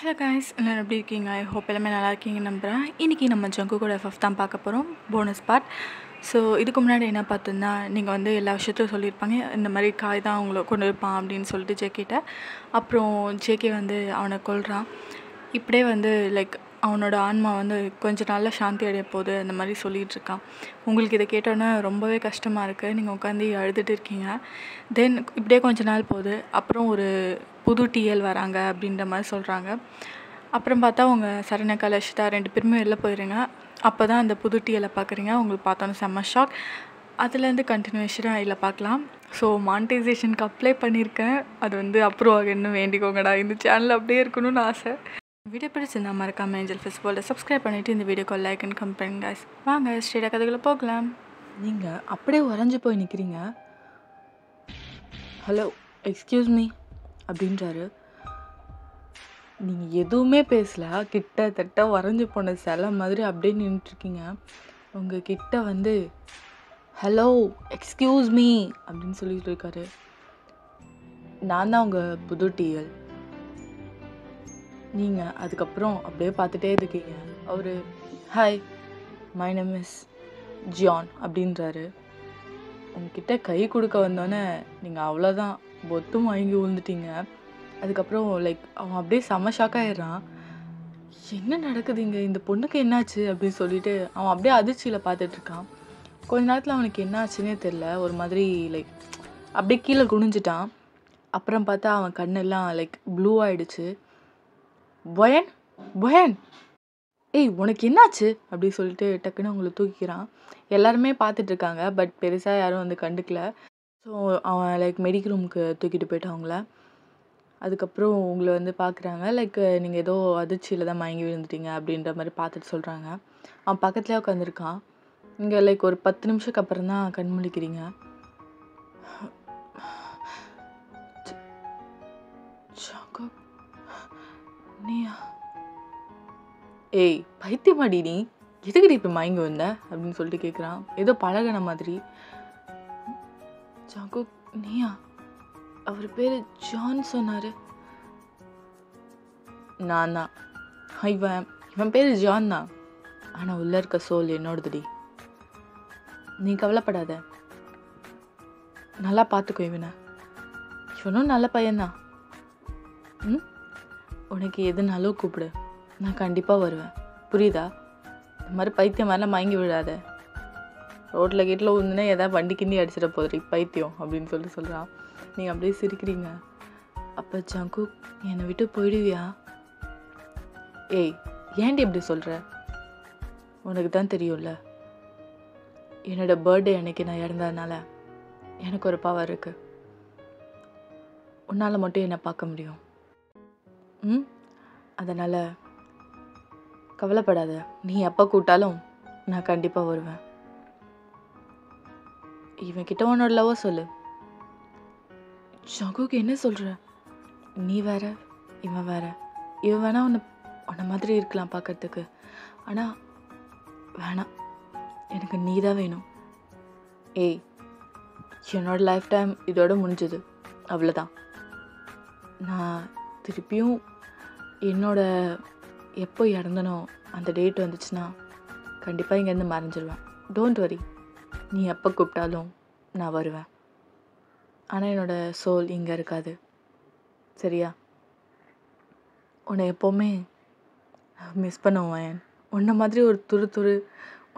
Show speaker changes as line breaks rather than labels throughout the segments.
Hello guys, எல்லோரும் எப்படி இருக்கீங்க? ஐ ஹோப் எல்லாமே நல்லா இருக்கீங்கன்னு நம்புகிறேன். இன்றைக்கி நம்ம ஜங்குக்கோட எஃப்எஃப் தான் பார்க்க போகிறோம், போனஸ் பார்ட். ஸோ இதுக்கு முன்னாடி என்ன பார்த்தோன்னா, நீங்கள் வந்து எல்லா விஷயத்தையும் சொல்லியிருப்பாங்க. இந்த மாதிரி காய் தான் அவங்கள கொண்டு இருப்பான் அப்படின்னு சொல்லிட்டு ஜேகேட்ட. அப்புறம் ஜேகே வந்து அவனை கொல்றான். இப்படியே வந்து லைக் அவனோட ஆன்மா வந்து கொஞ்ச நாளில் சாந்தி அடைய போகுது அந்த மாதிரி சொல்லிகிட்ருக்கான். உங்களுக்கு இதை கேட்டோன்னே ரொம்பவே கஷ்டமாக இருக்குது. நீங்கள் உட்காந்து அழுதுட்டு இருக்கீங்க. தென் இப்படியே கொஞ்ச நாள் போகுது. அப்புறம் ஒரு புது டிஎல் வராங்க அப்படின்ற மாதிரி சொல்கிறாங்க. அப்புறம் பார்த்தா அவங்க சரண்யா, லக்ஷிதா 2 பேருமே வெளில போயிடுங்க. அப்போ தான் அந்த புது டிஎலை பார்க்குறீங்க. உங்களுக்கு பார்த்தோன்னே செம்ம ஷாக். அதுலேருந்து கண்டினியூஷனாக இதில் பார்க்கலாம். ஸோ மானிட்டைசேஷனுக்கு அப்ளை பண்ணியிருக்கேன். அது வந்து அப்ரூவ் ஆகணும்னு வேண்டிக்கோங்கடா. இந்த சேனல் அப்படியே இருக்கணும்னு ஆசை. வீடியோ பிடிச்சிருந்தா மறக்காமல் ஏஞ்சல் ஃபெஸ்டிவலில் சப்ஸ்கிரைப் பண்ணிவிட்டு இந்த வீடியோக்கு லைக் அண்ட் கமெண்ட் பண்ணுங்க guys. வாங்க ஸ்ட்ரெயிட்டாக கதைகளை போகலாம்.
நீங்கள் அப்படியே உறைஞ்சி போய் நிற்கிறீங்க. ஹலோ, எக்ஸ்கியூஸ் மீ அப்படின்றாரு. நீங்கள் எதுவுமே பேசல, கிட்டத்தட்ட உறைஞ்சி போன சிலை மாதிரி அப்படியே நின்றுட்டுருக்கீங்க. உங்கள் கிட்ட வந்து ஹலோ எக்ஸ்கியூஸ் மீ அப்படின்னு சொல்லிட்டு இருக்காரு. நான் தான் உங்கள் புது டிஎல். நீங்கள் அதுக்கப்புறம் அப்படியே பார்த்துட்டே இருக்கீங்க. அவர் hi, my name is John அப்படின்றாரு. உங்ககிட்ட கை கொடுக்க வந்தோன்னே நீங்கள் அவ்வளோதான் பொத்தும் வாங்கி விழுந்துட்டீங்க. அதுக்கப்புறம் லைக் அவன் அப்படியே செம ஷாக் ஆகிடுறான். என்ன நடக்குது இங்கே, இந்த பொண்ணுக்கு என்னாச்சு அப்படின்னு சொல்லிட்டு அவன் அப்படியே அதிர்ச்சியில் பார்த்துட்ருக்கான். கொஞ்ச நேரத்தில் அவனுக்கு என்ன ஆச்சுன்னே தெரில. ஒரு மாதிரி லைக் அப்படியே கீழே குனிஞ்சிட்டான். அப்புறம் பார்த்தா அவன் கண்ணெல்லாம் லைக் ப்ளூ ஆகிடுச்சு. பொயன் பொயன், ஏய் உனக்கு என்னாச்சு அப்படி சொல்லிட்டு டக்குன்னு அவங்கள தூக்கிக்கிறான். எல்லாருமே பார்த்துட்ருக்காங்க, பட் பெருசாக யாரும் வந்து கண்டுக்கல. ஸோ அவன் லைக் மெடிக்கல் ரூமுக்கு தூக்கிட்டு போயிட்டான் அவங்கள. அதுக்கப்புறம் உங்களை வந்து பார்க்குறாங்க. லைக் நீங்கள் ஏதோ அதிர்ச்சியில் தான் மயங்கி விழுந்துட்டீங்க அப்படின்ற மாதிரி பார்த்துட்டு சொல்கிறாங்க. அவன் பக்கத்துலேயே உட்காந்துருக்கான். இங்கே லைக் ஒரு 10 நிமிஷத்துக்கு அப்புறம் தான் கண் முழிக்கிறீங்க. நீயா? ஏய் பைத்தியமாடி நீ, எதுக்கடி இப்போ மயங்கி வந்த அப்படின்னு சொல்லிட்டு கேட்குறான். ஏதோ பழகின மாதிரி. ஜாகு நீயா? அவர் பேர் ஜான் சொன்னார். நான் தான். இவன் பேர் ஜான் தான், ஆனால் உள்ளே இருக்க சோல் என்னோடதுடி. நீ கவலைப்படாத, நல்லா பார்த்துக்கோ இவனை. இவனும் நல்ல பையன்தான். உனக்கு எதுனாலும் கூப்பிடு, நான் கண்டிப்பாக வருவேன், புரியுதா? இந்த மாதிரி பைத்தியம் மாதிரிலாம் மயங்கி விடாத. ரோட்டில் கேட்டில் உந்துனா எதாவது வண்டி கிண்டி அடிச்சிட போதுடி பைத்தியம் அப்படின்னு சொல்லிட்டு சொல்கிறான். நீங்கள் அப்படியே சிரிக்கிறீங்க. அப்போ ஜங்கு என்னை விட்டு போயிடுவியா? ஏய் ஏன்டி எப்படி சொல்கிற? உனக்கு தான் தெரியும்ல, என்னோடய பர்த்டே அன்னைக்கு நான் இறந்ததுனால எனக்கு ஒரு பவர் இருக்குது. உன்னால் மட்டும் என்னை பார்க்க முடியும். அதனால் கவலைப்படாத, நீ எப்போ கூப்பிட்டாலும் நான் கண்டிப்பாக வருவேன். இவன்கிட்ட உன்னோட லவ் சொல்லு. ஜங்குக்கு என்ன சொல்கிற? நீ வேற இவன் வேற. இவன் வேணா உன்னை மாதிரி இருக்கலாம் பார்க்கறதுக்கு, ஆனால் வேணாம், எனக்கு நீ தான் வேணும். ஏய் என்னோட லைஃப் டைம் இதோட முடிஞ்சது, அவ்வளோதான். நான் திருப்பியும் என்னோட எப்போ இறந்தனோ அந்த டேட் வந்துச்சுன்னா கண்டிப்பாக இங்கேருந்து மறைஞ்சிருவேன். டோன்ட் வரி, நீ எப்போ கூப்பிட்டாலும் நான் வருவேன். ஆனால் என்னோடய சோல் இங்கே இருக்காது, சரியா? உன்னை எப்போவுமே மிஸ் பண்ணுவேன். உன்னை மாதிரி ஒரு துரு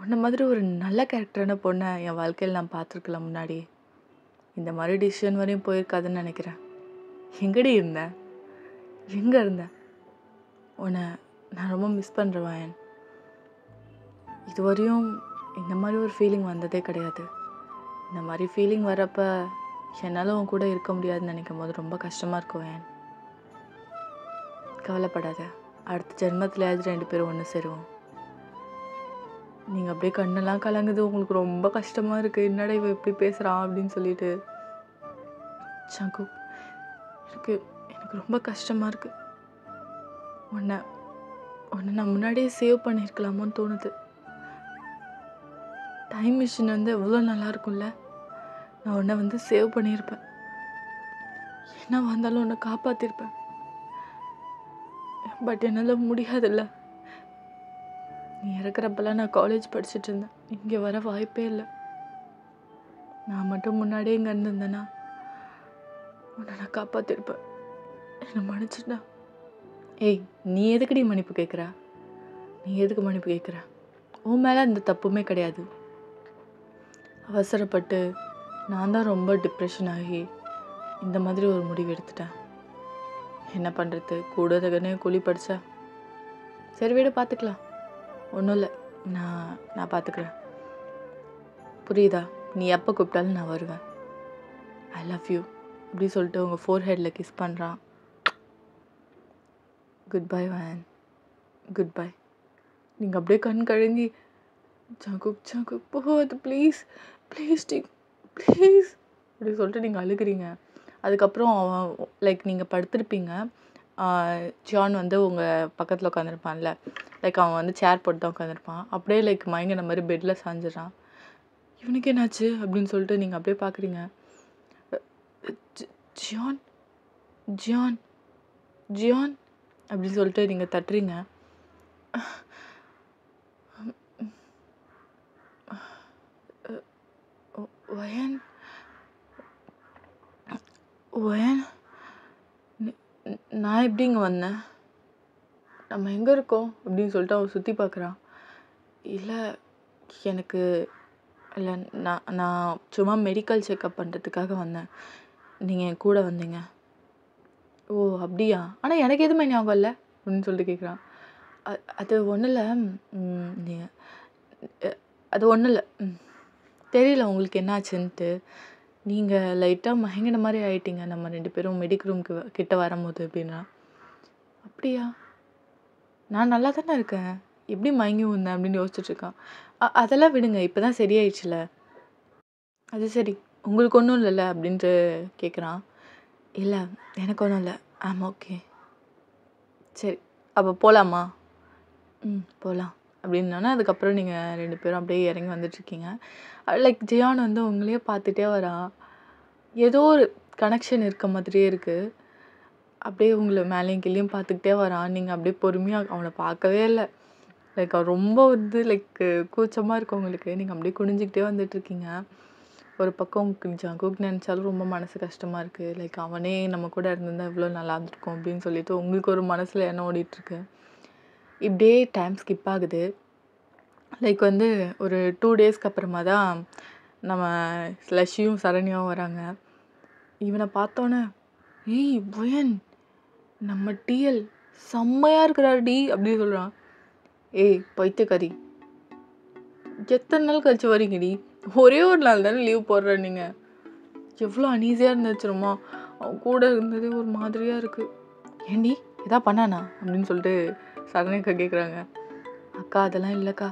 உன்னை மாதிரி ஒரு நல்ல கேரக்டரான பொண்ணை என் வாழ்க்கையில் நான் பார்த்துருக்கலாம் முன்னாடி. இந்த மாதிரி டிசிஷன் வரையும் போயிருக்காதுன்னு நினைக்கிறேன். எங்கடி இருந்தேன், எங்கே இருந்தேன்? உன்னை நான் ரொம்ப மிஸ் பண்ணுறேன். இதுவரையும் இந்த மாதிரி ஒரு ஃபீலிங் வந்ததே கிடையாது. இந்த மாதிரி ஃபீலிங் வரப்போ என்னால் உன் கூட இருக்க முடியாதுன்னு நினைக்கும் போது ரொம்ப கஷ்டமாக இருக்கும். கவலைப்படாத, அடுத்த ஜென்மத்திலேயாவது 2 பேரும் ஒன்று சேருவோம். நீங்கள் அப்படியே கண்ணெல்லாம் கலங்குது, உங்களுக்கு ரொம்ப கஷ்டமாக இருக்குது. என்னடா இவ எப்படி பேசுகிறான் அப்படின்னு சொல்லிட்டு. ஜங்கு எனக்கு ரொம்ப கஷ்டமாக இருக்குது. உன்னை நான் முன்னாடியே சேவ் பண்ணியிருக்கலாமோன்னு தோணுது. டைம் மிஷின் வந்து எவ்வளோ நல்லா இருக்கும்ல. நான் உன்னை வந்து சேவ் பண்ணியிருப்பேன், என்ன வந்தாலும் உன்னை காப்பாற்றிருப்பேன். என் பட் என்னால் முடியாதுல்ல. நீ இறக்குறப்பெல்லாம் நான் காலேஜ் படிச்சுட்டு இருந்தேன். இங்கே வர வாய்ப்பே இல்லை. நான் மட்டும் முன்னாடியே இங்கே இருந்திருந்தேன்னா உன்னை நான் காப்பாற்றிருப்பேன். என்னை மன்னிச்சுட்டா. ஏய், நீ எதுக்குடி மன்னிப்பு கேட்குற? நீ எதுக்கு மன்னிப்பு கேட்குற? உன் மேலே அந்த தப்புமே கிடையாது. அவசரப்பட்டு நான் தான் ரொம்ப டிப்ரெஷன் ஆகி இந்த மாதிரி ஒரு முடிவு எடுத்துட்டேன். என்ன பண்ணுறது? கூட தகனே கூலி படித்தா. சரி வீடு பார்த்துக்கலாம். ஒன்றும் இல்லை, நான் பார்த்துக்கிறேன். புரியுதா? நீ எப்போ கூப்பிட்டாலும் நான் வருவேன். ஐ லவ் யூ அப்படி சொல்லிட்டு உங்கள் ஃபோர் ஹெட்டில் கிஸ் பண்ணுறான். Good bye van, good bye. நீங்கள் அப்படியே கண் கழுங்கி ஜங்குக் போகாது ப்ளீஸ் ப்ளீஸ் டி ப்ளீஸ் அப்படி சொல்லிட்டு நீங்கள் அழுகிறீங்க. அதுக்கப்புறம் அவன் லைக் நீங்கள் படுத்திருப்பீங்க. ஜான் வந்து உங்கள் பக்கத்தில் உட்காந்துருப்பான்ல, லைக் அவன் வந்து சேர் போட்டு தான் உட்காந்துருப்பான். அப்படியே லைக் மயங்கின மாதிரி பெட்டில் சாஞ்சிடறான். இவனுக்கு என்னாச்சு அப்படின்னு சொல்லிட்டு நீங்கள் அப்படியே பார்க்குறீங்க. ஜியான் ஜியான் ஜியான் அப்படின்னு சொல்லிட்டு நீங்கள் தட்டுறீங்க. ஒயன் ஒயன் நான் எப்படி இங்கே வந்தேன்? நம்ம எங்கே இருக்கோம் அப்படின்னு சொல்லிட்டு அவன் சுற்றி பார்க்குறான். இல்லை எனக்கு இல்லை, நான் சும்மா மெடிக்கல் செக்கப் பண்ணுறதுக்காக வந்தேன். நீங்கள் என் கூட வந்தீங்க. ஓ அப்படியா? ஆனால் எனக்கு எதுவுமே ஞாபகம் இல்லை அப்படின்னு சொல்லிட்டு கேட்குறான். அது ஒன்றும் இல்லை, நீங்கள் அது ஒன்றும் இல்லை, தெரியல உங்களுக்கு என்னாச்சுன்ட்டு. நீங்கள் லைட்டாக மயங்கின மாதிரி ஆகிட்டீங்க நம்ம 2 பேரும் மெடிக் ரூம்க்கு கிட்ட வரும்போது அப்படின்னா. அப்படியா? நான் நல்லா தானே இருக்கேன், எப்படி மயங்கி வந்தேன் அப்படின்னு யோசிச்சுட்ருக்கான். அதெல்லாம் விடுங்க, இப்போ தான் சரியாயிடுச்சுல. அது சரி, உங்களுக்கு ஒன்றும் இல்லைல்ல அப்படின்ட்டு கேட்குறான். இல்லை எனக்கு ஒன்றும் இல்லை, ஆமாம் ஓகே. சரி அப்போ போகலாமா? போகலாம் அப்படின்னோடனே அதுக்கப்புறம் நீங்கள் 2 பேரும் அப்படியே இறங்கி வந்துட்டுருக்கீங்க. லைக் ஜியான் வந்து உங்களையே பார்த்துட்டே வரான். ஏதோ ஒரு கனெக்ஷன் இருக்க மாதிரியே இருக்குது. அப்படியே உங்களை மேலேயும் கீழேயும் பார்த்துக்கிட்டே வரான். நீங்கள் அப்படியே பொறுமையாக அவனை பார்க்கவே இல்லை. லைக் அவன் ரொம்ப வந்து லைக் கூச்சமாக இருக்கும் உங்களுக்கு. நீங்கள் அப்படியே குனிஞ்சிக்கிட்டே வந்துட்டுருக்கீங்க. ஒரு பக்கம் உங்களுக்கு ஜங்குக் நினச்சாலும் ரொம்ப மனசு கஷ்டமாக இருக்குது. லைக் அவனே நம்ம கூட இருந்திருந்தா எவ்வளோ நல்லா இருந்திருக்கும் அப்படின்னு சொல்லிட்டு உங்களுக்கு ஒரு மனசில் எண்ணம் ஓடிட்டுருக்கு. இப்படியே டைம் ஸ்கிப் ஆகுது. லைக் வந்து ஒரு 2 டேஸ்க்கு அப்புறமா தான் நம்ம லஷியும் சரண்யாவும் வராங்க. இவனை பார்த்தோன்னே, ஏய் புயன், நம்ம டிஎல் செம்மையாக இருக்கிறார் டி அப்படின்னு சொல்கிறான். ஏய் பைத்தியக்காரி, எத்தனை நாள் கழிச்சு வரீங்கடி? ஒரே ஒரு நாள் தானே லீவ் போடுற நீங்கள். எவ்வளோ அனீஸியாக இருந்துச்சுருமா, அவன் கூட இருந்ததே ஒரு மாதிரியாக இருக்குது. ஏண்டி எதா பண்ணானா அப்படின்னு சொல்லிட்டு சரண்யக்கா கேட்குறாங்க. அக்கா அதெல்லாம் இல்லைக்கா,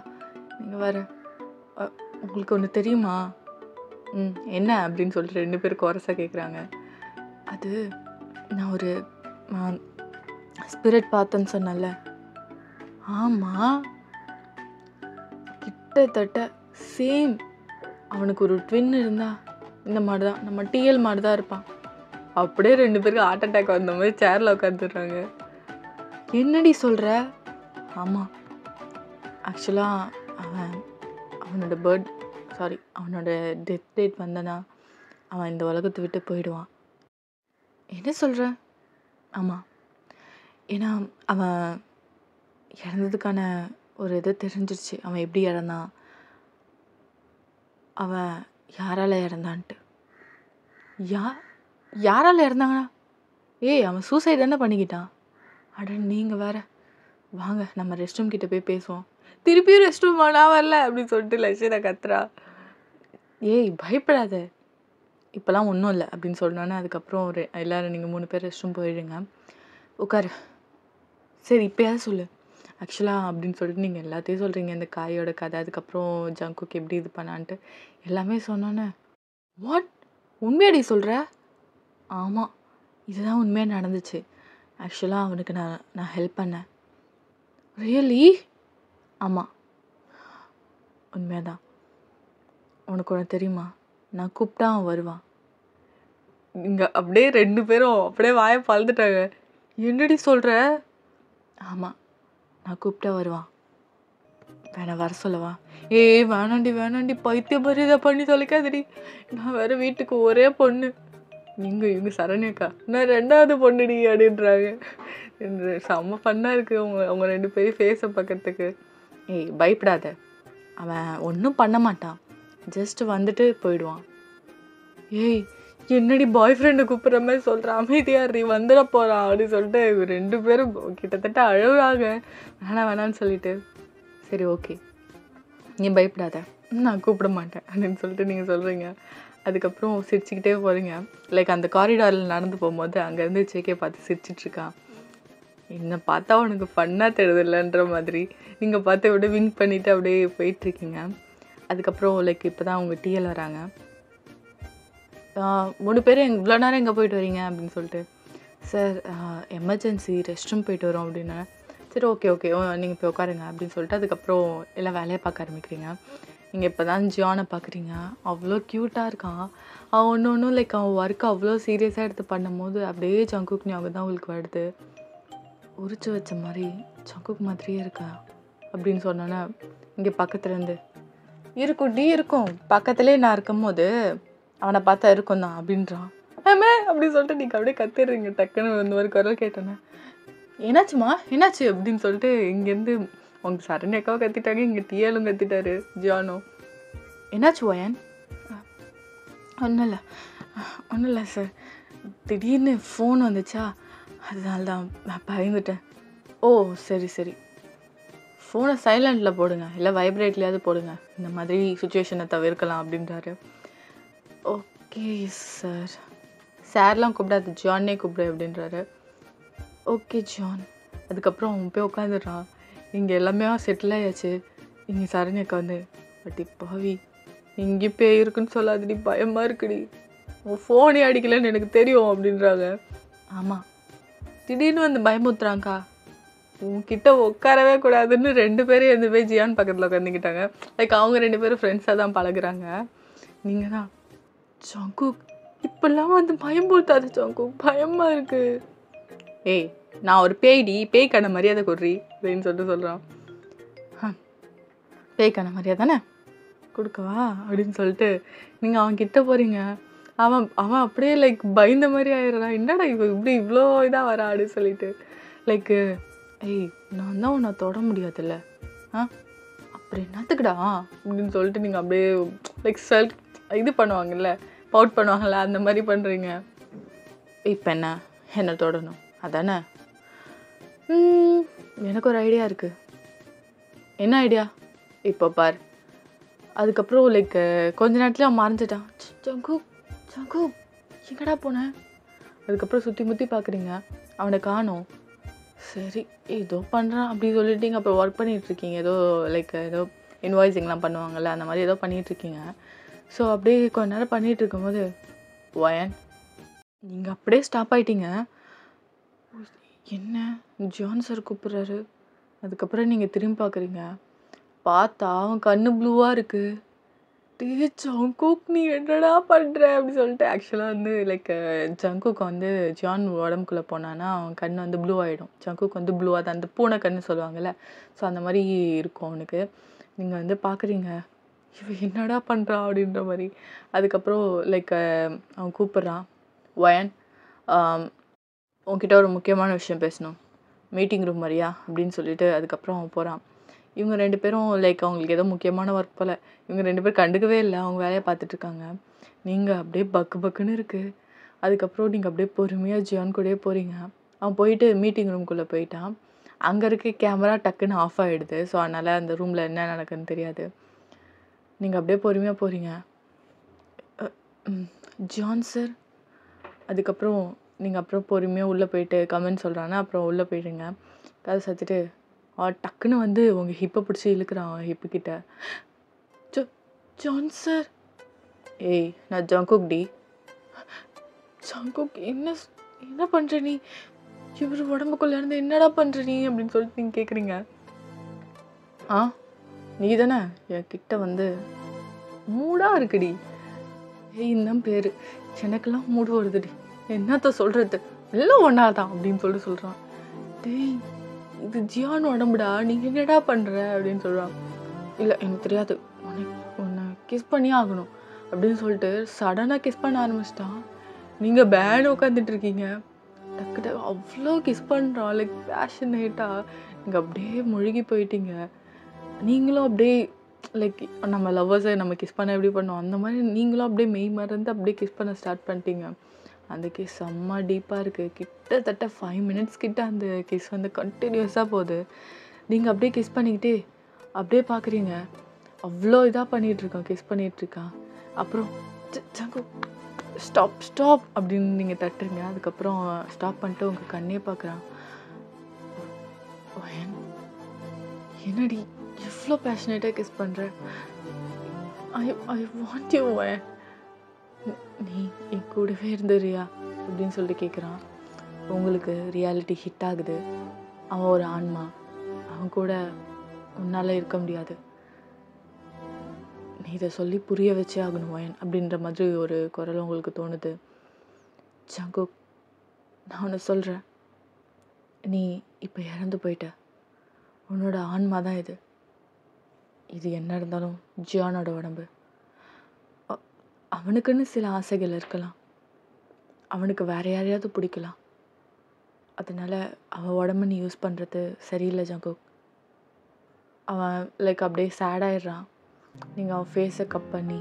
நீங்கள் வேறு. உங்களுக்கு ஒன்று தெரியுமா? என்ன அப்படின்னு சொல்லிட்டு 2 பேரும் குறைசா கேட்குறாங்க. அது நான் ஒரு ஸ்பிரிட் பார்த்தேன்னு சொன்னல. ஆமாம், கிட்டத்தட்ட சேம். அவனுக்கு ஒரு ட்வின் இருந்தா இந்த மாதிரி தான், நம்ம டிஎல் மாதிரி தான் இருப்பான். அப்படியே 2 பேருக்கு ஹார்ட் அட்டாக் வந்த மாதிரி சேரில் உட்காந்துடுறாங்க. என்னடி சொல்கிற? ஆமாம், ஆக்சுவலாக அவனோட டெத் டேட் வந்தனா அவன் இந்த உலகத்தை விட்டு போயிடுவான். என்ன சொல்கிற? ஆமாம், ஏன்னா அவன் இறந்ததுக்கான ஒரு இது தெரிஞ்சிருச்சு. அவன் எப்படி இறந்தான், அவன் யாரால் இறந்தான்ட்டு. யாரால் இறந்தாங்கண்ணா? ஏய் அவன் சூசைட் தானே பண்ணிக்கிட்டான். அட நீங்கள் வேறு, வாங்க நம்ம ரெஸ்ட் ரூம் கிட்டே போய் பேசுவோம். திருப்பியும் ரெஸ்ட் ரூம் நான் வரல அப்படின்னு சொல்லிட்டு லட்சியத்தை கத்துறா. ஏய் பயப்படாத, இப்போலாம் ஒன்றும் இல்லை அப்படின்னு சொன்னோன்னே அதுக்கப்புறம் எல்லோரும் நீங்கள் 3 பேர் ரெஸ்ட் ரூம் போயிடுங்க, உட்காரு. சரி இப்போயாவது சொல்லு ஆக்சுவலாக அப்படின்னு சொல்லிட்டு நீங்கள் எல்லாத்தையும் சொல்கிறீங்க, இந்த காயோட கதை, அதுக்கப்புறம் ஜங்குக் எப்படி இது பண்ணான்ட்டு எல்லாமே சொன்னோன்னே, வாட் உண்மையாடி சொல்கிற? ஆமாம், இதுதான் உண்மையாக நடந்துச்சு. ஆக்சுவலாக அவனுக்கு நான் ஹெல்ப் பண்ணேன். ரியலி? ஆமாம் உண்மையாதான். உனக்கு ஒன்று தெரியுமா, நான் கூப்பிட்டா அவன் வருவான். இங்கே அப்படியே 2 பேரும் அப்படியே வாயை பழந்துட்டாங்க. என்னடி சொல்கிற? ஆமாம், நான் கூப்பிட்டா வருவான். வேணா வர சொல்லவா? ஏய் வேணாண்டி பைத்தியம் மாதிரி இதை பண்ணி தொலைக்காதடி. நான் வேற வீட்டுக்கு ஒரே பொண்ணு. இவங்க சரண்யாக்கா நான் 2வது பொண்ணுடி அப்படின்றாங்க. செம்ம ஃபன்னாக இருக்குது அவங்க 2 பேரும் ஃபேஸை பார்க்கறதுக்கு. ஏய் பயப்படாத, அவன் ஒன்றும் பண்ண மாட்டான், ஜஸ்ட் வந்துட்டு போயிடுவான். ஏய் என்னடி பாய் ஃப்ரெண்டை கூப்பிட்ற மாதிரி சொல்கிற, அமைதியாரி வந்துட போகிறான் அப்படின்னு சொல்லிட்டு 2 பேரும் கிட்டத்தட்ட அழுகுறாங்க. வேணான்னு சொல்லிட்டு சரி ஓகே நீ பயப்படாத, நான் கூப்பிட மாட்டேன் அப்படின்னு சொல்லிட்டு நீங்கள் சொல்கிறீங்க. அதுக்கப்புறம் சிரிச்சுக்கிட்டே போகிறீங்க. லைக் அந்த காரிடாரில் நடந்து போகும்போது அங்கேருந்து சேக்கே பார்த்து சிரிச்சிட்ருக்கான். என்னை பார்த்தா உனக்கு ஃபன்னாக தெரியுதில்லன்ற மாதிரி நீங்கள் பார்த்து அப்படியே விங்க் பண்ணிவிட்டு அப்படியே போயிட்டுருக்கீங்க. அதுக்கப்புறம் லைக் இப்போ தான் அவங்க டிஎல் வராங்க. 3 பேரும் இவ்வளோ நேரம் எங்கே போயிட்டு வரீங்க அப்படின்னு சொல்லிட்டு, சார் எமர்ஜென்சி ரெஸ்ட் ரூம் போயிட்டு வரோம் அப்படின்னா, சரி ஓகே நீங்கள் போய் உட்காருங்க அப்படின்னு சொல்லிட்டு அதுக்கப்புறம் எல்லாம் வேலையை பார்க்க ஆரம்பிக்கிறீங்க. நீங்கள் இப்போ தான் ஜியானை பார்க்குறீங்க. அவ்வளோ க்யூட்டாக இருக்கான். அவன் ஒன்றும் லைக் அவன் ஒர்க்கு அவ்வளோ சீரியஸாக எடுத்து பண்ணும்போது அப்படியே ஜங்குக் ஞாபகம் தான் உங்களுக்கு வருது. உரிச்சு வச்ச மாதிரி ஜங்குக் மாதிரியே இருக்கா அப்படின்னு சொன்னோன்னே இங்கே பக்கத்துலேருந்து இருக்கும் பக்கத்துலேயே நான் இருக்கும் போது அவனை பார்த்தா இருக்கும் தான் அப்படின்றான். ஆமே அப்படின்னு சொல்லிட்டு நீங்கள் அப்படியே கத்திடுறீங்க. டக்குன்னு இந்த மாதிரி குரல் கேட்டோன்னே என்னாச்சு அப்படின்னு சொல்லிட்டு இங்கேருந்து அவங்க சரண்யாக்காவை கத்திட்டாங்க, இங்கே டிஎலும் கத்திட்டாரு ஜியானோ. என்னாச்சு ஒயன்? ஒன்றும் இல்லை சார், திடீர்னு ஃபோன் வந்துச்சா, அதனால தான் நான் பயந்துட்டேன். ஓ சரி, ஃபோனை சைலண்டில் போடுங்க, இல்லை வைப்ரேட்லேயாவது போடுங்க, இந்த மாதிரி சுச்சுவேஷனை தவிர்க்கலாம் அப்படின்றாரு. ஓகே சார்லாம் கூப்பிடாது, ஜான்னே கூப்பிடு அப்படின்றாரு. Okay John. அதுக்கப்புறம் அவன் போய் உட்காந்துடுறான். இங்கே எல்லாமே செட்டில் ஆயாச்சு. இங்கே சரண்யாக்கா வந்து பட்டி பாவி இங்கே பேய் இருக்குன்னு சொல்லாதடி, பயமாக இருக்குடி, உன் ஃபோனே அடிக்கலன்னு எனக்கு தெரியும் அப்படின்றாங்க. ஆமாம், திடீர்னு வந்து பயமுத்துறாங்க்கா, உன்கிட்ட உட்காரவே கூடாதுன்னு 2 பேரும் எந்த போய் ஜியான் பக்கத்தில் உட்காந்துக்கிட்டாங்க. லைக் அவங்க 2 பேரும் ஃப்ரெண்ட்ஸாக தான் பழகுறாங்க. நீங்கள் தான் ஜங்குக் இப்பெல்லாம் வந்து பயம்பூத்தாது ஜங்குக், பயமாக இருக்குது. ஏய் நான் ஒரு பேய்க்கான மரியாதை கொடுறி அப்படின்னு சொல்லிட்டு சொல்கிறான். பேய்க்கான மரியாதை தானே கொடுக்கவா அப்படின்னு சொல்லிட்டு நீங்கள் அவன் கிட்ட போகிறீங்க. அவன் அப்படியே லைக் பயந்த மாதிரி ஆயிடுறான். என்னடா இவ்வளோ இதாக வரா அப்படின்னு சொல்லிட்டு லைக் ஏய் நான் தான் உன்னை தொட முடியாதுல்ல, அப்படி என்னத்துக்குடா அப்படின்னு சொல்லிட்டு நீங்கள் அப்படியே லைக் இது பண்ணுவாங்கல்ல, பவுட் பண்ணுவாங்கல்ல, அந்த மாதிரி பண்ணுறீங்க. இப்போ என்ன தொடணும் அதானே? எனக்கு ஒரு ஐடியா இருக்குது. என்ன ஐடியா? இப்போ பார். அதுக்கப்புறம் லைக் கொஞ்ச நேரத்தில் மறைஞ்சிட்டான். ஜங்கு எங்கடா போனேன்? அதுக்கப்புறம் சுற்றி முற்றி பார்க்குறீங்க, அவனை காணோம். சரி ஏதோ பண்ணுறான் அப்படி சொல்லிட்டீங்க. அப்புறம் ஒர்க் பண்ணிகிட்ருக்கீங்க, ஏதோ லைக் ஏதோ இன்வாய்ஸிங்லாம் பண்ணுவாங்கள்ல, அந்த மாதிரி ஏதோ பண்ணிகிட்ருக்கீங்க. ஸோ அப்படியே கொஞ்ச நேரம் பண்ணிகிட்டு இருக்கும்போது ஒயன் நீங்கள் அப்படியே ஸ்டாப் ஆகிட்டீங்க. என்ன ஜான் சார் கூப்பிட்றாரு. அதுக்கப்புறம் நீங்கள் திரும்பி பார்க்குறீங்க, பார்த்தா அவன் கண்ணு ப்ளூவாக இருக்குது. ஜங்குக் நீ என்னடா பண்ணுற அப்படி சொல்லிட்டு ஆக்சுவலாக வந்து லைக் ஜங்குக் வந்து ஜான் உடம்புக்குள்ளே போனான்னா அவன் கண் வந்து ப்ளூ ஆகிடும். ஜங்குக் வந்து ப்ளூவாக தான், அந்த பூனை கண்ணு சொல்லுவாங்கள்ல, ஸோ அந்த மாதிரி இருக்கும் அவனுக்கு. நீங்கள் வந்து பார்க்குறீங்க, இவன் என்னடா பண்ணுறான் அப்படின்ற மாதிரி. அதுக்கப்புறம் லைக் அவன் கூப்பிட்றான், ஒயன் உன்கிட்ட ஒரு முக்கியமான விஷயம் பேசணும், மீட்டிங் ரூம் வரியா அப்படின்னு சொல்லிட்டு அதுக்கப்புறம் அவன் போகிறான். இவங்க 2 பேரும் லைக் அவங்களுக்கு ஏதோ முக்கியமான ஒர்க் போல், இவங்க 2 பேரும் கண்டுக்கவே இல்லை, அவங்க வேலையை பார்த்துட்ருக்காங்க. நீங்கள் அப்படியே பக்குன்னு இருக்குது. அதுக்கப்புறம் நீங்கள் அப்படியே பொறுமையாக ஜியான் கூடயே போகிறீங்க. அவன் போயிட்டு மீட்டிங் ரூம்குள்ளே போயிட்டான். அங்கே இருக்க கேமரா டக்குன்னு ஆஃப் ஆகிடுது. ஸோ அதனால் அந்த ரூமில் என்ன நடக்குதுன்னு தெரியாது. நீங்கள் அப்படியே பொறுமையாக போகிறீங்க. John sir. அதுக்கப்புறம் நீங்கள் அப்புறம் பொறுமையாக உள்ளே போயிட்டு கமெண்ட் சொல்கிறான்னா அப்புறம் உள்ளே போயிடுங்க. கதை சத்துட்டு டக்குன்னு வந்து உங்கள் ஹிப்பை பிடிச்சி இழுக்கிறான். அவன் ஹிப்புக்கிட்ட ஜான் சார். ஏய் நான் ஜங்குக் டி. ஜங்குக் என்ன பண்ணுற நீ? இவர் உடம்புக்குள்ளேருந்து என்னடா பண்ணுற நீ அப்படின்னு சொல்லிட்டு நீங்கள் கேட்குறீங்க. நீ தானே என் கிட்ட வந்து மூடாக இருக்குடி. ஏய்தான் பேர், எனக்கெல்லாம் மூடு வருதுடி, என்னத்த சொல்கிறது, எல்லாம் ஒன்றா தான் அப்படின்னு சொல்லிட்டு சொல்கிறான். டேய் இது ஜியான் உடம்புடா, நீ என்னடா பண்ணுற அப்படின்னு சொல்கிறான். இல்லை எனக்கு தெரியாது, உன்னை கிஸ் பண்ணியே ஆகணும் அப்படின்னு சொல்லிட்டு சடனாக கிஸ் பண்ண ஆரம்பிச்சிட்டான். நீங்கள் பேன் உட்காந்துட்டு இருக்கீங்க. டக்கு அவ்வளோ கிஸ் பண்ணுறான், லைக் பேஷனேட்டாக. நீங்கள் அப்படியே முழுகி போயிட்டீங்க. நீங்களும் அப்படியே லைக் நம்ம லவ்வர்ஸை நம்ம கிஸ் பண்ண எப்படி பண்ணோம் அந்த மாதிரி நீங்களும் அப்படியே மெய் மறந்து அப்படியே கிஸ் பண்ண ஸ்டார்ட் பண்ணிட்டீங்க. அந்த கிஸ் செம்ம டீப்பாக இருக்குது. கிட்டத்தட்ட 5 மினிட்ஸ் கிட்ட அந்த கிஸ் வந்து கண்டினியூஸாக போகுது. நீங்கள் அப்படியே கிஸ் பண்ணிக்கிட்டே அப்படியே பார்க்குறீங்க. அவ்வளோ இதாக பண்ணிகிட்ருக்கான், கிஸ் பண்ணிகிட்ருக்கான். அப்புறம் ஸ்டாப் ஸ்டாப் அப்படின்னு நீங்கள் தட்டுறீங்க. அதுக்கப்புறம் ஸ்டாப் பண்ணிட்டு உங்கள் கண்ணையே பார்க்குறான். என்னடி எவ்வளோ பேஷனேட்டாக கிஸ் பண்ணுற? I want you. நீ என் கூடவே இருந்துறியா அப்படின்னு சொல்லிட்டு கேட்குறான். உங்களுக்கு ரியாலிட்டி ஹிட் ஆகுது. அவன் ஒரு ஆன்மா, அவன் கூட உன்னால் இருக்க முடியாது. நீ இதை சொல்லி புரிய வச்சே ஆகணும் வயன் அப்படின்ற மாதிரி ஒரு குரல் உங்களுக்கு தோணுது. ஜங்குக், நான் ஒன்று சொல்கிறேன். நீ இப்போ இறந்து போயிட்ட. உன்னோட ஆன்மா தான் இது. இது என்ன இருந்தாலும் ஜியானோட உடம்பு. அவனுக்குன்னு சில ஆசைகள் இருக்கலாம். அவனுக்கு வேறு யாரையாவது பிடிக்கலாம். அதனால் அவன் உடம்பு நீ யூஸ் பண்ணுறது சரியில்லை ஜங்குக். அவன் லைக் அப்படியே சேடாயிடுறான். நீங்கள் அவன் ஃபேஸை கப் பண்ணி,